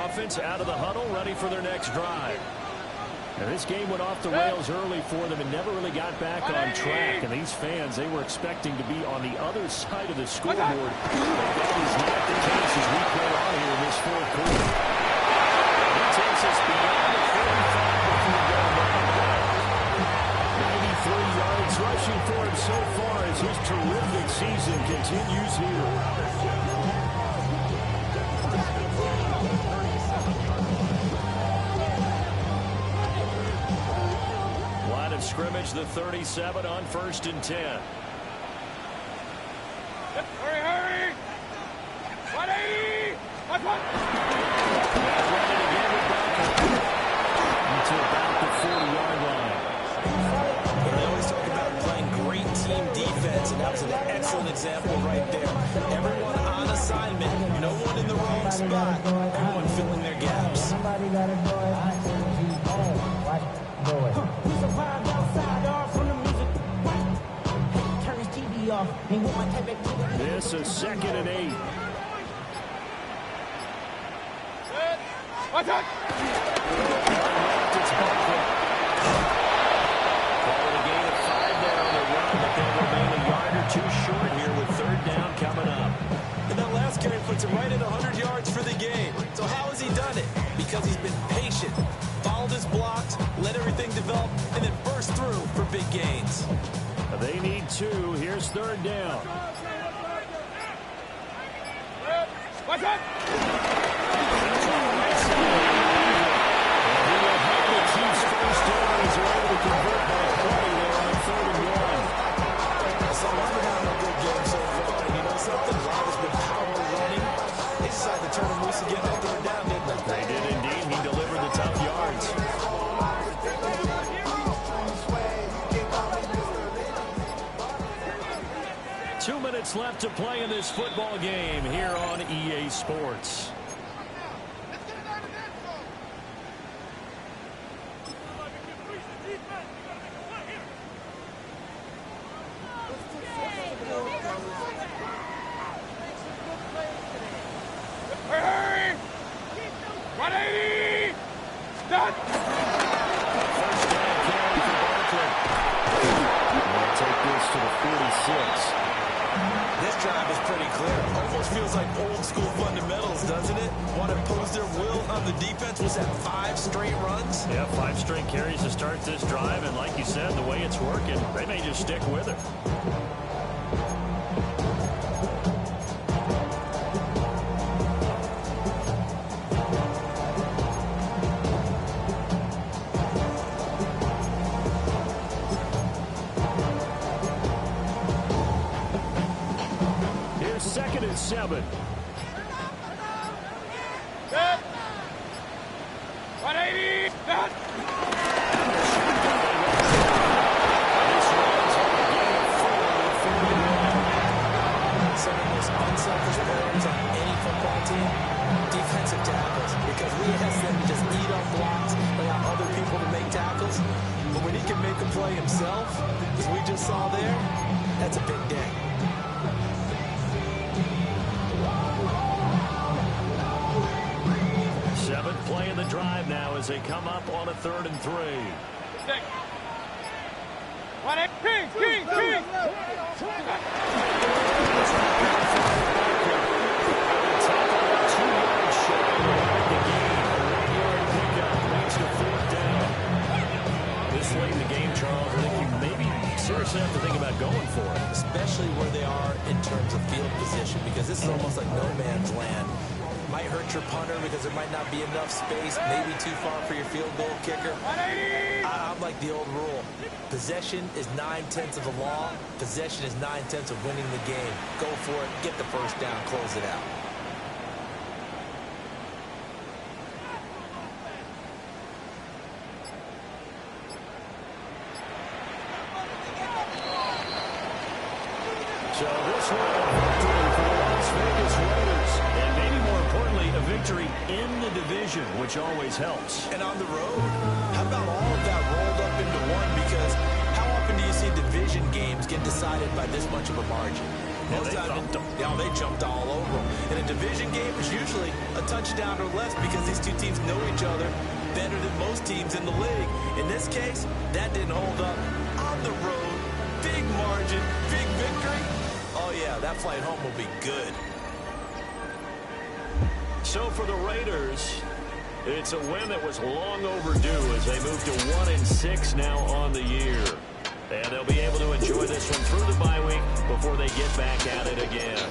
Speaker 2: Offense out of the huddle, ready for their next drive. And this game went off the rails early for them and never really got back on track. And these fans, they were expecting to be on the other side of the scoreboard. But that is not the case as we play on here in this fourth quarter. He takes us beyond the 45 before going down. 93 yards rushing for him so far as his terrific season continues here. Scrimmage, the 37 on 1st and 10.
Speaker 5: Hurry! 180!
Speaker 2: And run it again with Barker. Into about the 40-yard line.
Speaker 4: They always talk about playing great team defense, and that was an excellent example right there. Everyone on assignment, no one in the wrong spot, everyone filling their gaps.
Speaker 6: Somebody got to do it. I said, he's home. Watch, do it. We survived outside off from the music. Turn his TV off. He want my type of
Speaker 2: This is 2nd and 8.
Speaker 5: Watch out!
Speaker 2: It's Barker. Call it a gain of 5 there on the run, but they remain a yard or two short here with 3rd down coming up.
Speaker 4: And that last carry puts him right at 100 yards for the game. So how has he done it? Because he's been patient, followed his blocks, let everything develop, and then burst through for big gains.
Speaker 2: They need 2. Here's 3rd down.
Speaker 5: Watch out!
Speaker 2: He will have the Chiefs' first down as they're able to convert by 20 there on 3rd and 1.
Speaker 4: So Robert having a good game so far. And you know something? Rob has been power running. They decided to turn him loose again on 3rd down, didn't they?
Speaker 2: They did indeed. He delivered the tough yards. 2 minutes left to play in this football game here on EA Sports.
Speaker 5: Hurry! 180! Stop!
Speaker 2: First down carry for Barkley. They'll take this to the 46.
Speaker 4: This drive is pretty clear. Almost feels like old school fundamentals, doesn't it? Want to impose their will on the defense. Was that 5 straight runs?
Speaker 2: Yeah, 5 straight carries to start this drive. And like you said, the way it's working, they may just stick with it. Here's 2nd and 7.
Speaker 5: Set! 180! Stop!
Speaker 4: Some of the most unselfish players on any football team, defensive tackles, because we ask them to just eat up blocks, allow other people to make tackles. But when he can make a play himself, as we just saw there, that's a big day.
Speaker 2: Seventh play in the drive now as they come up on a 3rd and 3.
Speaker 5: Stick! 180! King!
Speaker 2: This late in the game, Charles, I think you maybe seriously have to think about going for it.
Speaker 4: Especially where smart in terms of field position because this is almost like no man's land. Might hurt your punter because there might not be enough space, maybe too far for your field goal kicker. I'm like the old rule. Possession is 9/10 of the law. Possession is 9/10 of winning the game. Go for it, get the first down, close it out.
Speaker 2: So this one, a victory for the Las Vegas Raiders. And maybe more importantly, a victory in the division, which always helps.
Speaker 4: And on the road, how about all of that rolled up into one? Because how often do you see division games get decided by this much of a margin?
Speaker 2: Well, they thumped them.
Speaker 4: Yeah, they jumped all over them. In a division game, it's usually a touchdown or less because these two teams know each other better than most teams in the league. In this case, that didn't hold up. On the road, big margin, big victory. Oh, yeah, that flight home will be good.
Speaker 2: So for the Raiders, it's a win that was long overdue as they move to 1-6 now on the year. And they'll be able to enjoy this one through the bye week before they get back at it again.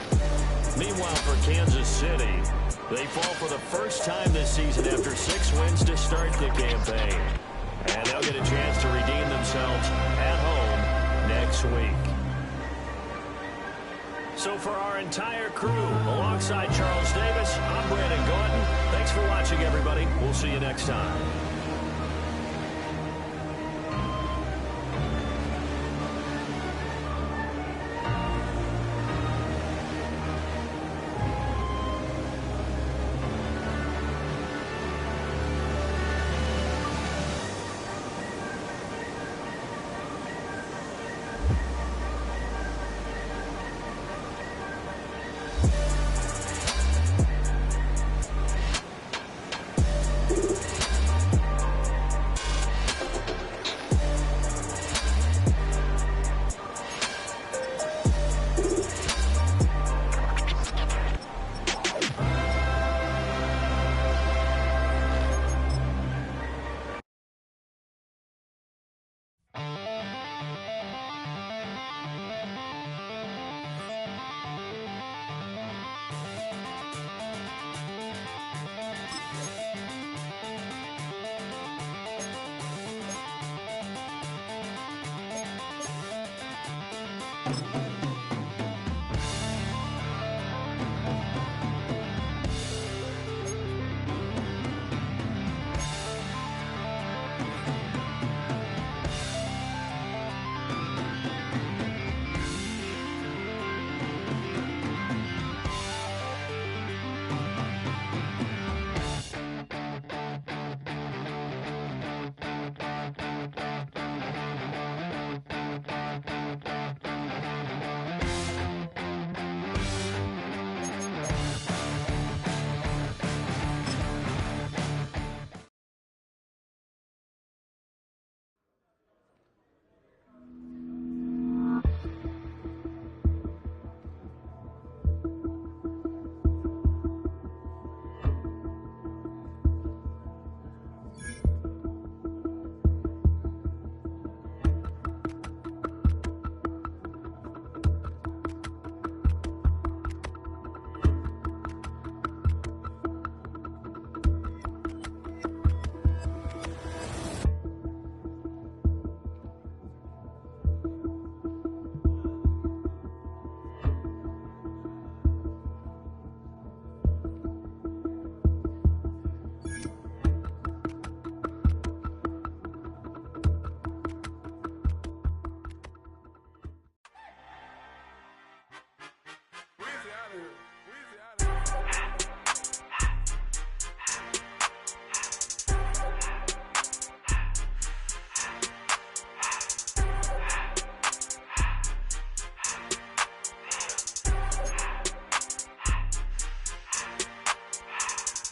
Speaker 2: Meanwhile, for Kansas City, they fall for the first time this season after 6 wins to start the campaign. And they'll get a chance to redeem themselves at home next week. So for our entire crew, alongside Charles Davis, I'm Brandon Gordon. Thanks for watching, everybody. We'll see you next time.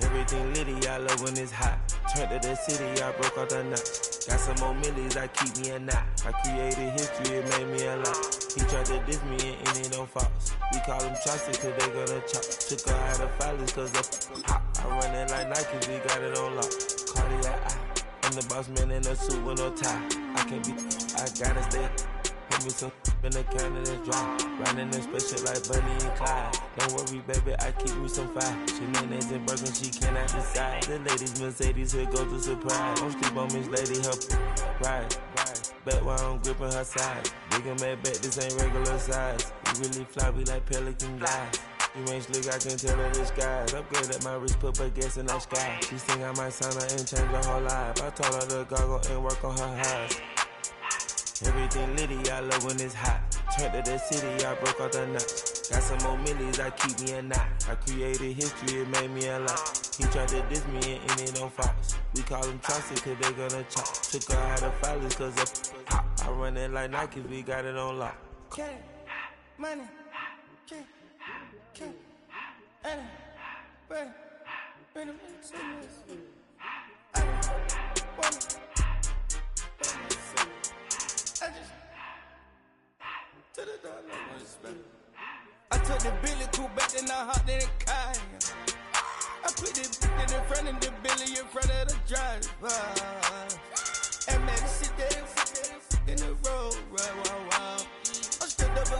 Speaker 7: Everything litty, I love when it's hot. Turned to the city, I broke out the knot. Got some more millies, I keep me a knot. I created history, it made me a lot. He tried to diss me and it don't false. We call them chopsticks cause they gonna chop. Took her out of filers cause the hot. I run it like Nike, we got it on lock. Cardiac eye. I'm the boss man in a suit with no tie. I can't be, I gotta stay. Hit me some. in the counter that's dry. Riding in spaceship like Bunny and Clyde. Don't worry, baby, I keep me some fire. Shenanigans and Birkin, she cannot decide. The ladies Mercedes, here goes the surprise. Don't sleep on Miss Lady, her ride. Back while I'm gripping her side. Big and mad back, this ain't regular size. We really fly, we like pelican guys. You ain't slick, I can tell her disguise. Upgrade at my wrist, put her gas in the sky. She think I might sign her and change her whole life. I told her to goggle and work on her highs. Everything litty, I love when it's hot. Turned to the city, I broke out the notch. Got some more millies, I keep me a knot. I created history, it made me a lot. He tried to diss me and ended on Fox. We call them Chauncey, cause they gonna chop. Took her out of filers, cause of pop. I run it like Nike, we got it on lock.
Speaker 6: Cash, money, cash, money, money, money, I took the Billy cool back and I hopped in the car. I put the in front of the Billy in front of the driver. And man, sit there in the road, wow. I stood up, the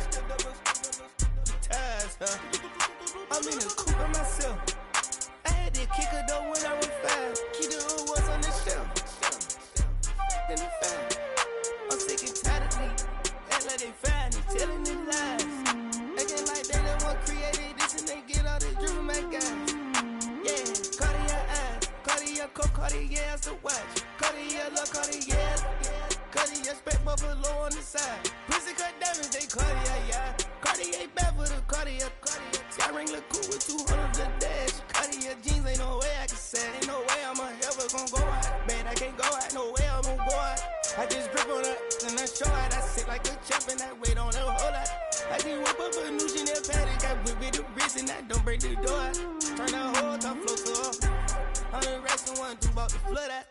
Speaker 6: tires, huh? I'm in the coupe by myself. I had to kick her though when I was fast. Keep the old ones on the shelf. In the fan. I'm sick and tired of me. Act like they find it, telling them lies. Acting like they the one created this and they get all this driven my guys. Yeah, Cartier eyes, Cartier coat, Cartier as the watch. Cartier look, Cartier, Cartier spec buffalo on the side. Pussy cut diamonds, they Cartier, yeah. Cartier bad for the Cartier. Sky ring look cool with 200 a dash. Cartier jeans, ain't no way I can say. Ain't no way I'm ever gonna go out. Man, I can't go out, no way I'm gonna go out. I just grip on her and I show out. I sit like a champ and I wait on her whole lot. I just whip up a new Chanel patty. Got whip with the wrist and I don't break the door out. Turn that whole top floor to her. On the rest of one, two about to flood out.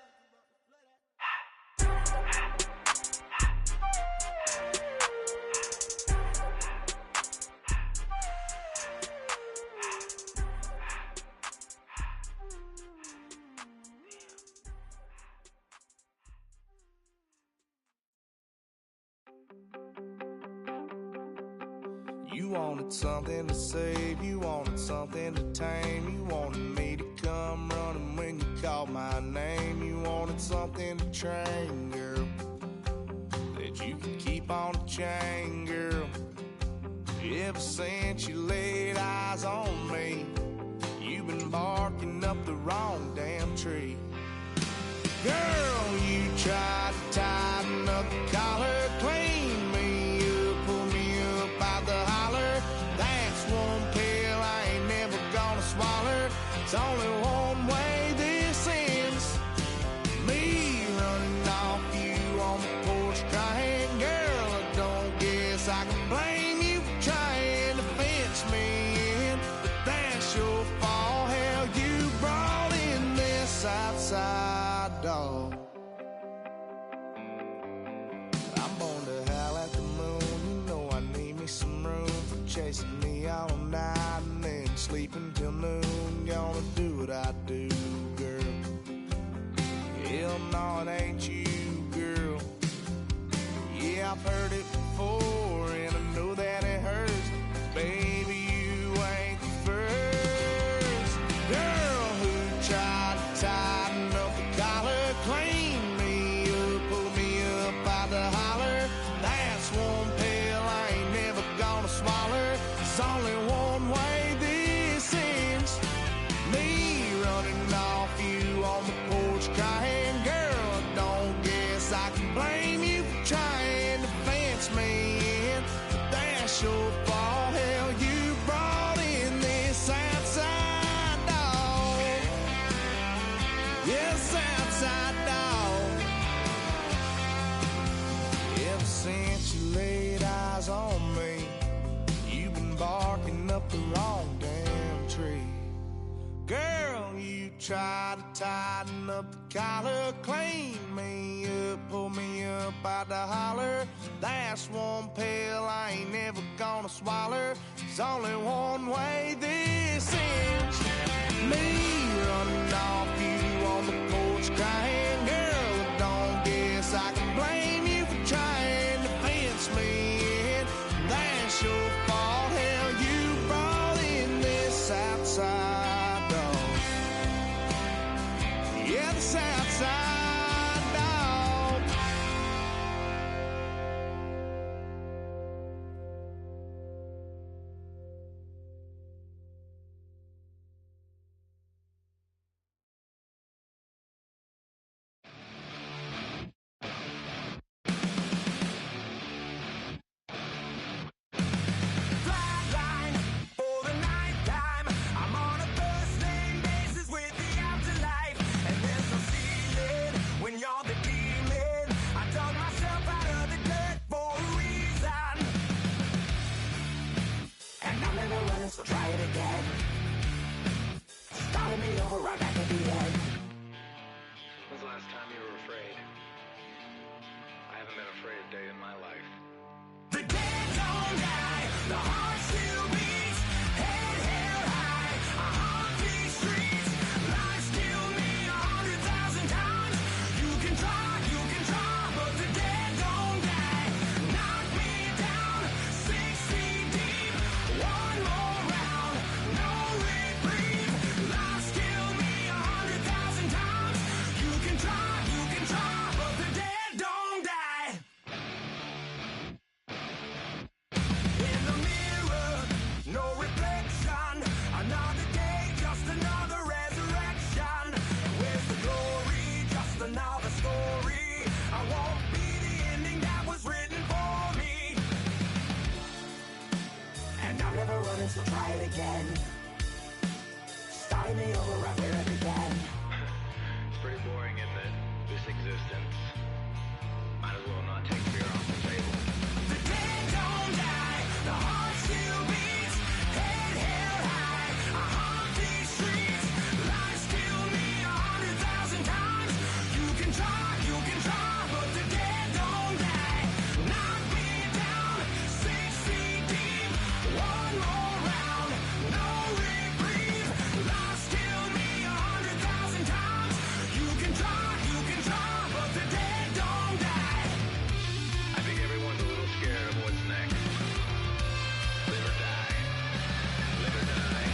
Speaker 8: You wanted something to save, you wanted something to tame. You wanted me to come running when you called my name. You wanted something to train, girl, that you could keep on the chain, girl. Ever since you laid eyes on me, you've been barking up the wrong damn tree. Girl, you tried to tighten up the collar, clean me up, pull me up out the holler. That's one pill I ain't never gonna swallow. It's only one way this ends. Me running off you on the porch crying. Girl, I don't guess I can blame you for trying to fence me in. But that's your fault. Hell, you brought in this outside dog. I'm born to howl at the moon. You know I need me some room for chasing me all night and then sleeping till noon. Gonna do what I do, girl. Hell no, it ain't you, girl. Yeah, I've heard it before and I know that it hurts. Baby, you ain't the first girl who tried to tighten up the collar, clean me up, pull me up out the holler. That's one pill I ain't never gonna swallow. It's only one way this ends. Me running off you on the porch crying. Girl, I don't guess I can blame you for trying to fence me in. But that's your fault. Hell, you brought in this outside dog. Yes, outside dog. Ever since you laid eyes on me, you've been barking up the wrong damn tree. Girl, you tried to tighten up the collar, clean me up, pull me up out the holler. That's one pill I ain't never gonna swallow. There's only one way this ends. Me running off you on the porch crying. Girl, I don't guess I can blame you for trying to fence me in.
Speaker 6: And I'm never running, so try it again. Starting me over right where it began.
Speaker 9: It's pretty boring, isn't it? This existence. Might as well not take fear off the table.
Speaker 1: The dead don't die, the heart still beats, head held high, I haunt these streets, lies kill me 100,000 times. You can try, but the dead don't die. Knock me down 6 feet deep, one more round, no reprieve. Lies kill me 100,000 times. You can try, but the dead don't die.
Speaker 9: I think everyone's a little scared of what's next. Live or die. Live or die.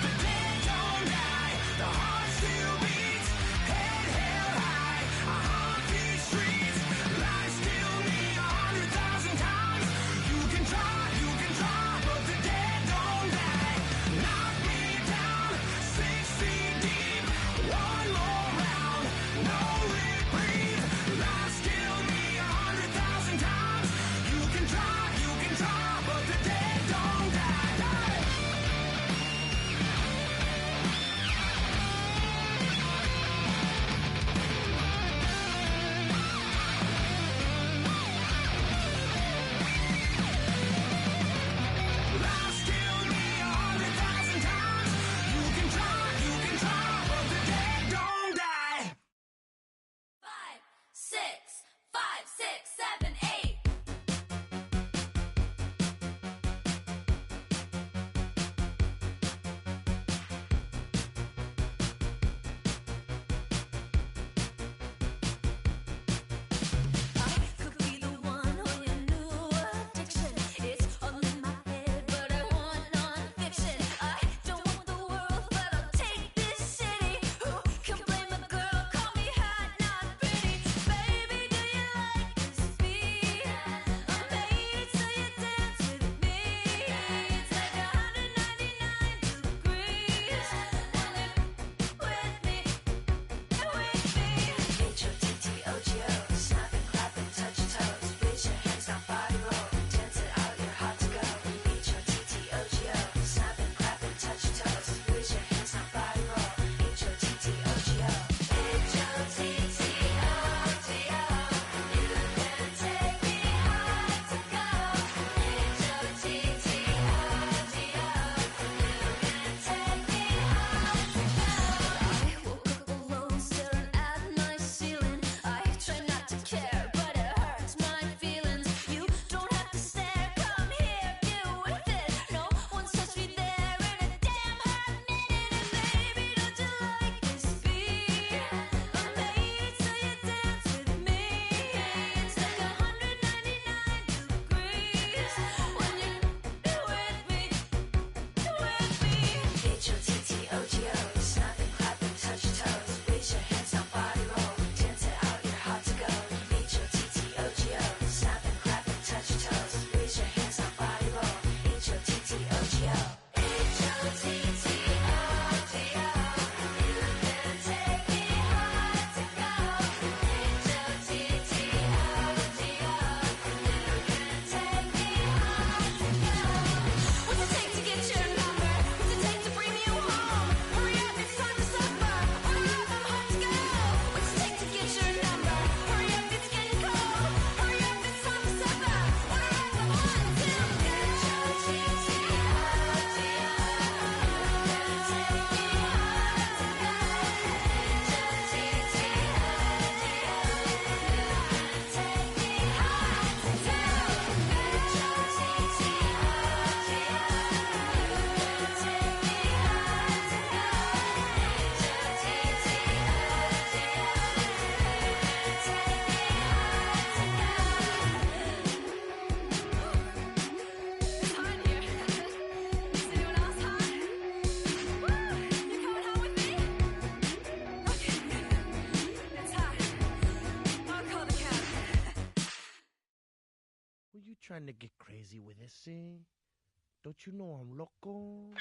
Speaker 1: The dead don't die, the heart still beats, head held high, I haunt these streets, lies kill me 100,000 times. You can try, but the dead don't die. Knock me down 6 feet deep, one more round, no reprieve. Lies kill me 100,000 times. You can try, but the dead don't die. Lies kill me 100,000 times. You can try, but the dead don't die.
Speaker 10: 5, 6, 5, 6, 7, 8. I could be the one on your new addiction. It's all in my head, but I want non-fiction. I don't want the world, but I'll take this city. Who can blame a girl? Call me hot, not pretty. Baby, do you like this beat? I made it so you dance with me. It's like 199 degrees when you're with me. H-O-T-T-O-G-O, snap and clap and touch your toes. Raise your hands, now body roll. Dance it out, you're hot to go. H-O-T-T-O-G-O, snap and clap and touch your toes. Raise your hands, now body roll. H-O-T-T-O-G-O. H-O-T-T-O-G-O, you can take me high to go. H-O-T-T-O-G-O, you can take me high to go. I woke up alone, staring at my ceiling. I try not to care, but it hurts my feelings. You don't have to stare, come here, get with it. No one's touched me there in a damn hot minute. And baby, don't you like this beat? I made it so you dance with me. It's like 199 degrees when you're with me. H-O-T-T-O-G-O, snap and clap and touch your toes. Raise your hands, now body roll. Dance it out, you're hot to go. H-O-T-T-O-G-O, snap and clap and touch your toes. Raise your hands, now body roll. H-O-T-T-O-G-O. H-O-T-T-O-G-O, you can take me high to go. H-O-T-T-O-G-O, you can take me high to go. What's it take to get your number? What's it take to bring you home? Hurry up, it's time to suffer. Hurry up, I'm hot to go. What's it take to get your number? Hurry up, it's getting cold. Hurry up, it's time to suffer. Hurry up, I'm hot to go. It's hot here. Is anyone else hot? Woo! You coming home with me? Okay. It's hot. I'll call the cab.
Speaker 8: Were you trying to get crazy with this, eh? Don't you know I'm loco?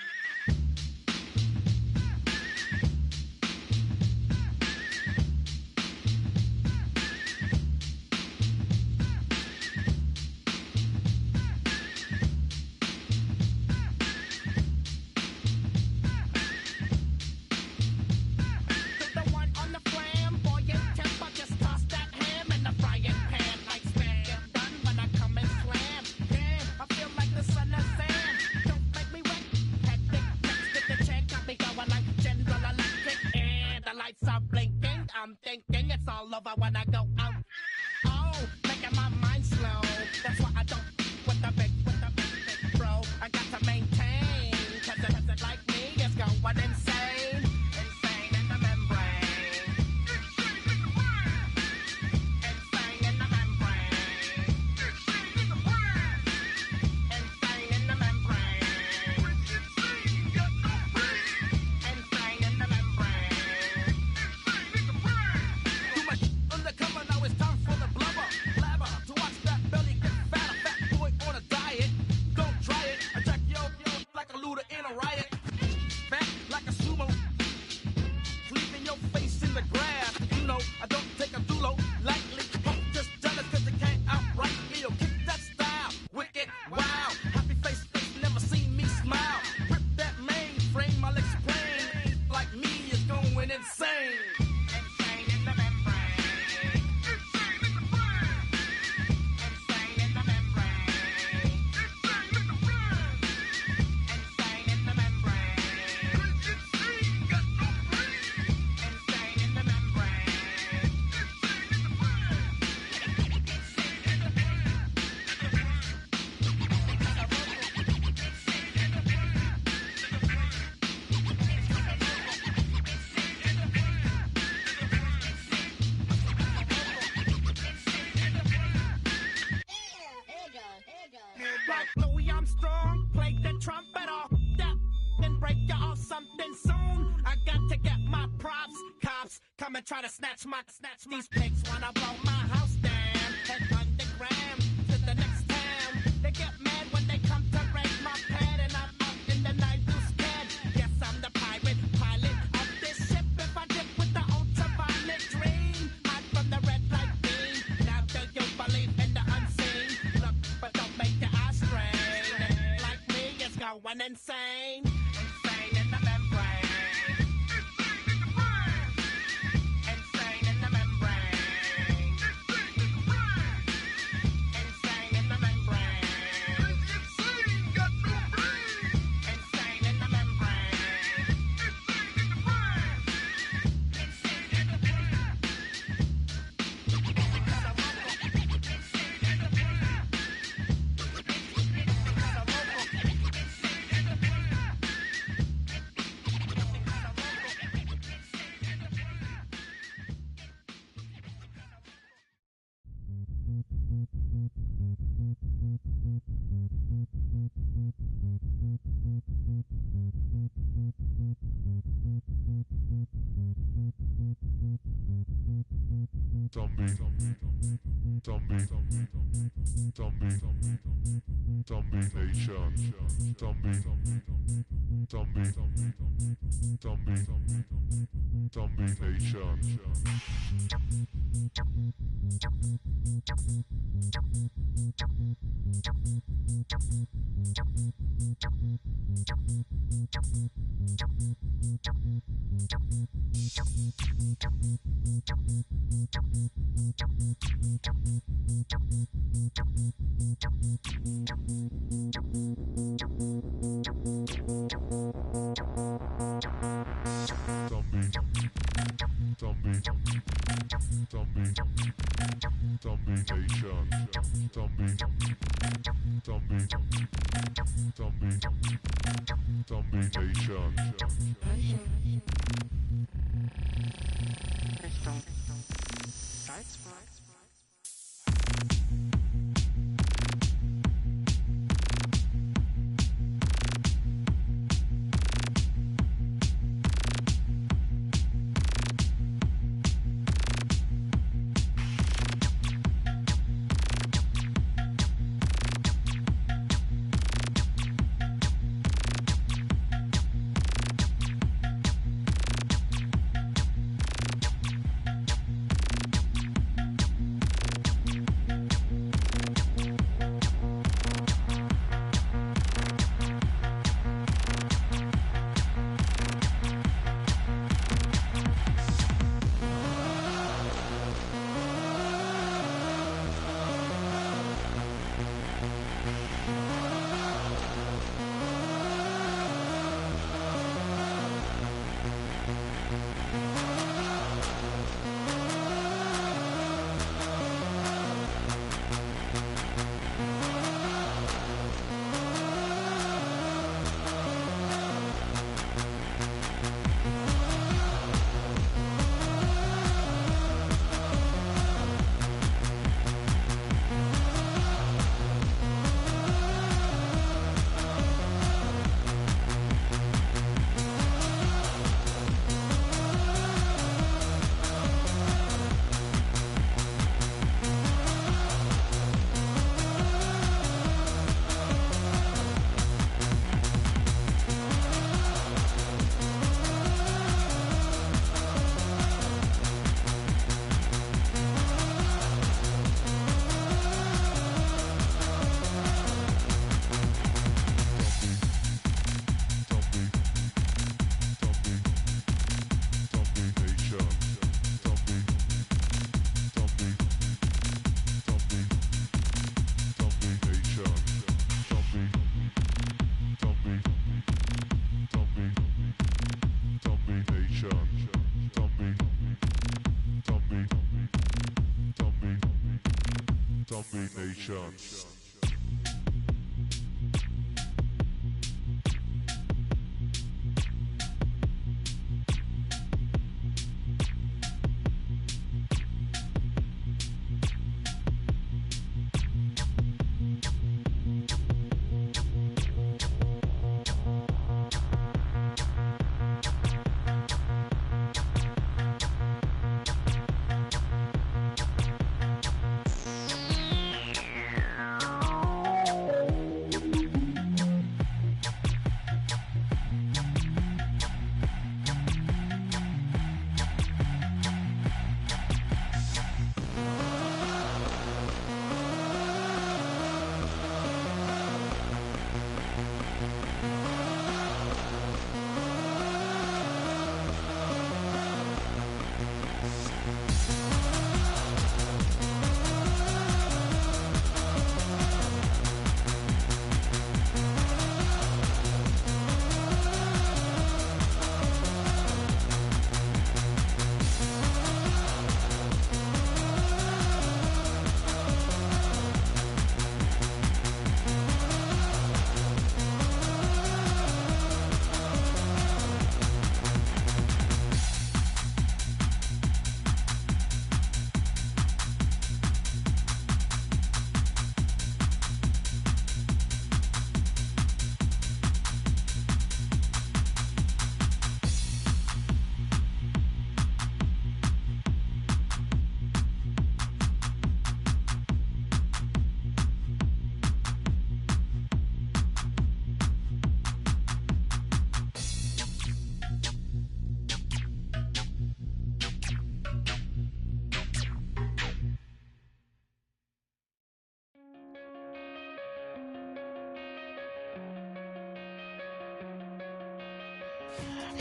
Speaker 11: break you off something soon. I got to get my props. Cops come and try to snatch these pigs wanna blow my house down. Head underground to the next town. They get mad when they come to raid my pad, and I'm up in the night too scared. Yes, I'm the pirate pilot of this ship. If I dip with the ultraviolet dream, hide from the red light beam. Now do you believe in the unseen? Look, but don't make your eyes strain. Like me, it's going insane. Insane in the membrane. Insane in the membrane. Insane in the membrane. Insane got no brain. Insane in the membrane. Insane in the brain.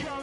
Speaker 11: Yo,